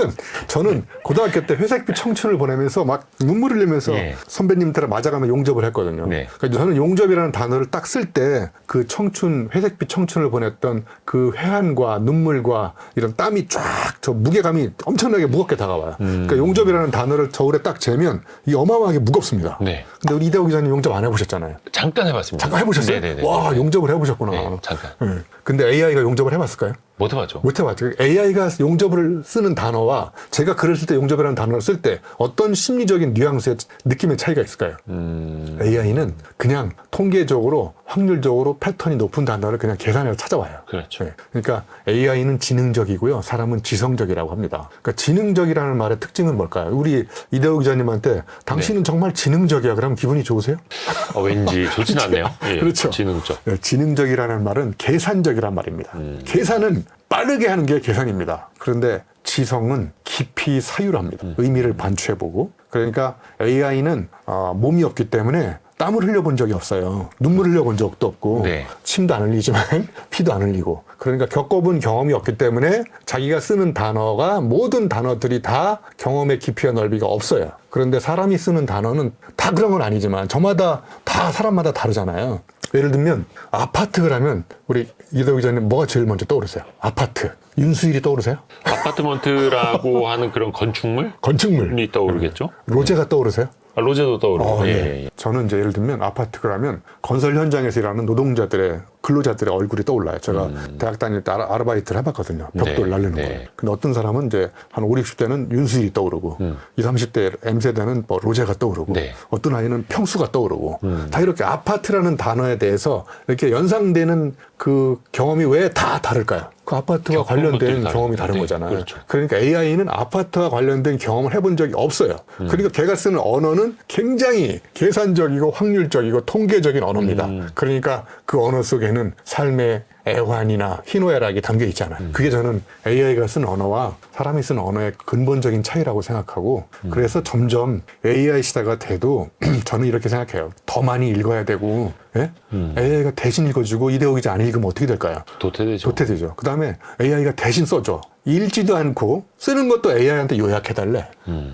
Speaker 3: 저는 고등학교 때 회색빛 청춘을 보내면서 막 눈물 흘리면서
Speaker 2: 예.
Speaker 3: 선배님들을 맞아가며 용접을 했거든요.
Speaker 2: 네.
Speaker 3: 그러니까 저는 용접이라는 단어를 딱 쓸 때 그 청춘 회색빛 청춘을 보냈던 그 회한과 눈물과 이런 땀이 쫙 저 무게감이 엄청나게 무겁게 다가와요. 그러니까 용접이라는 단어를 저울에 딱 재면 이 어마어마하게 무겁습니다.
Speaker 2: 네.
Speaker 3: 근데 우리 이대호 기자님 용접 안 해보셨잖아요.
Speaker 2: 잠깐 해봤습니다.
Speaker 3: 잠깐 해보셨어요?
Speaker 2: 네네네.
Speaker 3: 와 용접을 해보셨구나.
Speaker 2: 네, 잠깐.
Speaker 3: 네. 근데 AI가 용접을 해봤을까요?
Speaker 2: 못 해봤죠.
Speaker 3: 못 해봤죠. AI가 용접을 쓰는 단어와 제가 글을 쓸 때 용접이라는 단어를 쓸 때 어떤 심리적인 뉘앙스의 느낌의 차이가 있을까요? AI는 그냥 통계적으로 확률적으로 패턴이 높은 단어를 그냥 계산해서 찾아와요.
Speaker 2: 그렇죠.
Speaker 3: 네. 그러니까 AI는 지능적이고요. 사람은 지성적이라고 합니다. 그러니까 지능적이라는 말의 특징은 뭘까요? 우리 이대호 기자님한테 당신은 정말 지능적이야. 그러면 기분이 좋으세요?
Speaker 2: 왠지 좋진 않네요. 예,
Speaker 3: 그렇죠.
Speaker 2: 지능적.
Speaker 3: 네, 지능적이라는 말은 계산적이란 말입니다. 계산은 빠르게 하는 게 계산입니다. 그런데 지성은 깊이 사유합니다. 의미를 반추해보고. 그러니까 AI는 몸이 없기 때문에 땀을 흘려본 적이 없어요. 눈물 흘려본 적도 없고
Speaker 2: 네.
Speaker 3: 침도 안 흘리지만 피도 안 흘리고 그러니까 겪어본 경험이 없기 때문에 자기가 쓰는 단어가 모든 단어들이 다 경험의 깊이와 넓이가 없어요. 그런데 사람이 쓰는 단어는 다 그런 건 아니지만 저마다 다 사람마다 다르잖아요. 예를 들면 아파트 그러면 우리 이대호 기자님 뭐가 제일 먼저 떠오르세요? 아파트. 윤수일이 떠오르세요?
Speaker 2: 아파트먼트라고 하는 그런 건축물이
Speaker 3: 건축물.
Speaker 2: 떠오르겠죠?
Speaker 3: 로제가 떠오르세요?
Speaker 2: 로제도 떠오르고.
Speaker 3: 예.
Speaker 2: 예.
Speaker 3: 저는 이제 예를 들면 아파트 그러면 건설 현장에서 일하는 노동자들의 근로자들의 얼굴이 떠올라요. 제가 대학 다닐 때 아르바이트를 해봤거든요. 벽돌
Speaker 2: 네,
Speaker 3: 날리는
Speaker 2: 네.
Speaker 3: 거예요. 근데 어떤 사람은 이제 한 5, 60대는 윤수일이 떠오르고 20, 30대 M세대는 뭐 로제가 떠오르고
Speaker 2: 네.
Speaker 3: 어떤 아이는 평수가 떠오르고 다 이렇게 아파트라는 단어에 대해서 이렇게 연상되는 그 경험이 왜 다 다를까요? 그 아파트와 관련된 경험이 다른
Speaker 2: 네,
Speaker 3: 거잖아요.
Speaker 2: 그렇죠.
Speaker 3: 그러니까 AI는 아파트와 관련된 경험을 해본 적이 없어요. 그러니까 걔가 쓰는 언어는 굉장히 계산적이고 확률적이고 통계적인 언어입니다. 그러니까 그 언어 속에는 삶의 애환이나 희노애락이 담겨 있잖아요. 그게 저는 AI가 쓴 언어와 사람이 쓴 언어의 근본적인 차이라고 생각하고 그래서 점점 AI 시대가 돼도 저는 이렇게 생각해요. 더 많이 읽어야 되고 예? AI가 대신 읽어주고 이대호 기자 안 읽으면 어떻게 될까요?
Speaker 2: 도태되죠.
Speaker 3: 도태되죠. 그 다음에 AI가 대신 써줘. 읽지도 않고 쓰는 것도 AI한테 요약해달래.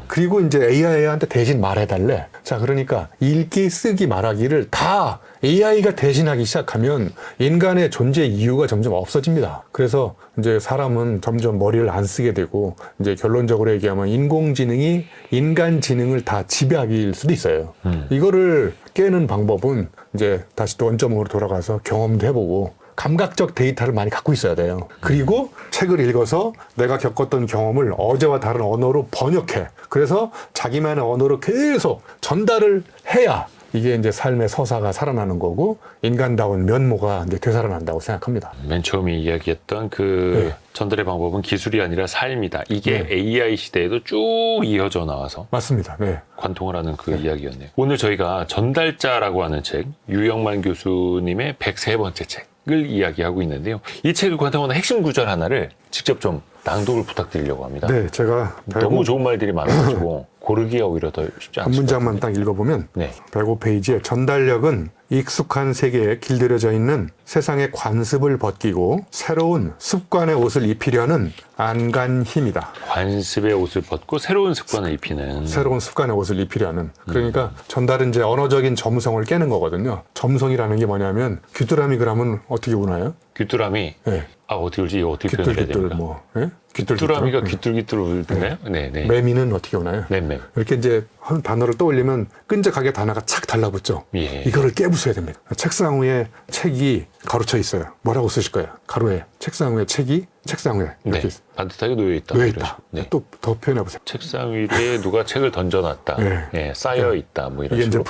Speaker 3: 그리고 이제 AI한테 대신 말해달래. 자, 그러니까 읽기, 쓰기, 말하기를 다 AI가 대신하기 시작하면 인간의 존재 이유가 점점 없어집니다. 그래서 이제 사람은 점점 머리를 안 쓰게 되고 이제 결론적으로 얘기하면 인공지능이 인간 지능을 다 지배하기일 수도 있어요. 이거를 깨는 방법은 이제 다시 또 원점으로 돌아가서 경험도 해보고 감각적 데이터를 많이 갖고 있어야 돼요. 그리고 책을 읽어서 내가 겪었던 경험을 어제와 다른 언어로 번역해. 그래서 자기만의 언어로 계속 전달을 해야 이게 이제 삶의 서사가 살아나는 거고 인간다운 면모가 이제 되살아난다고 생각합니다.
Speaker 2: 맨 처음에 이야기했던 그
Speaker 3: 네.
Speaker 2: 전달의 방법은 기술이 아니라 삶이다. 이게
Speaker 3: 네.
Speaker 2: AI 시대에도 쭉 이어져 나와서
Speaker 3: 맞습니다. 네.
Speaker 2: 관통을 하는 그 이야기였네요. 오늘 저희가 전달자라고 하는 책, 유영만 교수님의 103번째 책을 이야기하고 있는데요. 이 책을 관통하는 핵심 구절 하나를 직접 좀 낭독을 부탁드리려고 합니다.
Speaker 3: 네, 제가
Speaker 2: 너무 좋은 말들이 많아가지고 고르기가 오히려 더 쉽지
Speaker 3: 한
Speaker 2: 않습니다.
Speaker 3: 문장만 딱 읽어보면
Speaker 2: 네.
Speaker 3: 105페이지에 전달력은 익숙한 세계에 길들여져 있는 세상의 관습을 벗기고 새로운 습관의 옷을 입히려는 안간 힘이다.
Speaker 2: 관습의 옷을 벗고 새로운 습관을 입히는
Speaker 3: 새로운 습관의 옷을 입히려는. 그러니까 전달은 이제 언어적인 점성을 깨는 거거든요. 점성이라는 게 뭐냐면 귀뚜라미 그러면 어떻게 우나요?
Speaker 2: 귀뚜라미.
Speaker 3: 네.
Speaker 2: 아, 어떻게 울지? 이거 어떻게 표현해야
Speaker 3: 귀뚤귀뚤
Speaker 2: 됩니까?
Speaker 3: 뭐. 예?
Speaker 2: 귀뚜라미가
Speaker 3: 네.
Speaker 2: 귀뚤귀뚤 울나요? 네, 네.
Speaker 3: 매미는 어떻게 오나요?
Speaker 2: 맴맴.
Speaker 3: 이렇게 이제 한 단어를 떠올리면 끈적하게 단어가 착 달라붙죠.
Speaker 2: 예.
Speaker 3: 이거를 깨부숴야 됩니다. 책상 위에 책이 가로쳐 있어요. 뭐라고 쓰실 거예요? 가로에 책상 위에 책이 책상 위에
Speaker 2: 네.
Speaker 3: 이렇게
Speaker 2: 반듯하게 놓여 있다.
Speaker 3: 놓여
Speaker 2: 이런
Speaker 3: 있다.
Speaker 2: 식으로. 네.
Speaker 3: 또 더 표현해 보세요.
Speaker 2: 책상 위에 누가 책을 던져놨다.
Speaker 3: 네.
Speaker 2: 예, 쌓여 있다. 뭐 이런
Speaker 3: 이게 이제
Speaker 2: 식으로.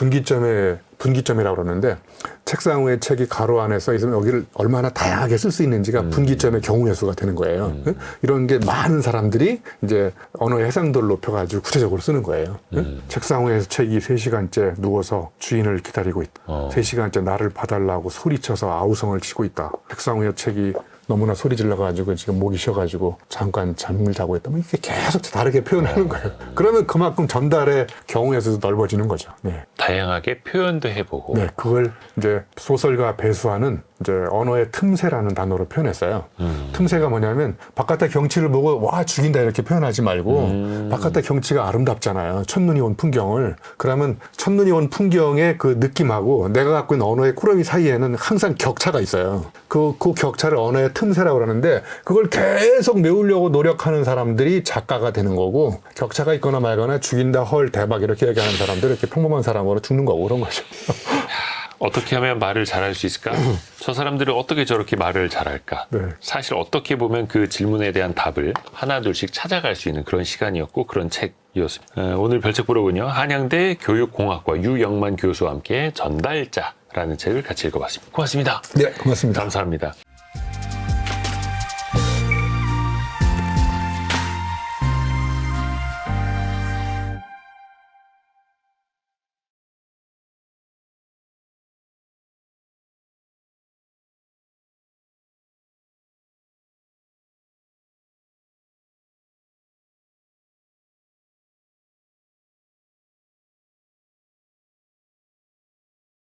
Speaker 3: 분기점이라고 그러는데 책상 위에 책이 가로 안에 써 있으면 여기를 얼마나 다양하게 쓸 수 있는지가 분기점의 경우의 수가 되는 거예요. 이런 게 많은 사람들이 이제 언어의 해상도를 높여가지고 구체적으로 쓰는 거예요. 책상 위에서 책이 3시간째 누워서 주인을 기다리고 있다. 3시간째 나를 봐달라고 소리쳐서 아우성을 치고 있다. 책상 위에 책이 너무나 소리 질러가지고 지금 목이 쉬어가지고 잠깐 잠을 자고 있다. 뭐 이게 계속 다르게 표현하는 거예요. 그러면 그만큼 전달의 경우의 수도 넓어지는 거죠. 네.
Speaker 2: 다양하게 표현도 해보고.
Speaker 3: 네, 그걸 이제 소설가 배수하는 이제 언어의 틈새라는 단어로 표현했어요. 틈새가 뭐냐면 바깥의 경치를 보고 와 죽인다 이렇게 표현하지 말고 바깥의 경치가 아름답잖아요. 첫눈이 온 풍경을. 그러면 첫눈이 온 풍경의 그 느낌하고 내가 갖고 있는 언어의 꾸러미 사이에는 항상 격차가 있어요. 그 격차를 언어의 틈새라고 그러는데 그걸 계속 메우려고 노력하는 사람들이 작가가 되는 거고 격차가 있거나 말거나 죽인다 헐 대박 이렇게 얘기하는 사람들은 이렇게 평범한 사람으로 죽는 거고 그런 거죠.
Speaker 2: 어떻게 하면 말을 잘할 수 있을까? 저 사람들은 어떻게 저렇게 말을 잘할까?
Speaker 3: 네.
Speaker 2: 사실 어떻게 보면 그 질문에 대한 답을 하나둘씩 찾아갈 수 있는 그런 시간이었고 그런 책이었습니다. 오늘 별책부록은요. 한양대 교육공학과 유영만 교수와 함께 전달자라는 책을 같이 읽어봤습니다. 고맙습니다.
Speaker 3: 네, 고맙습니다.
Speaker 2: 감사합니다.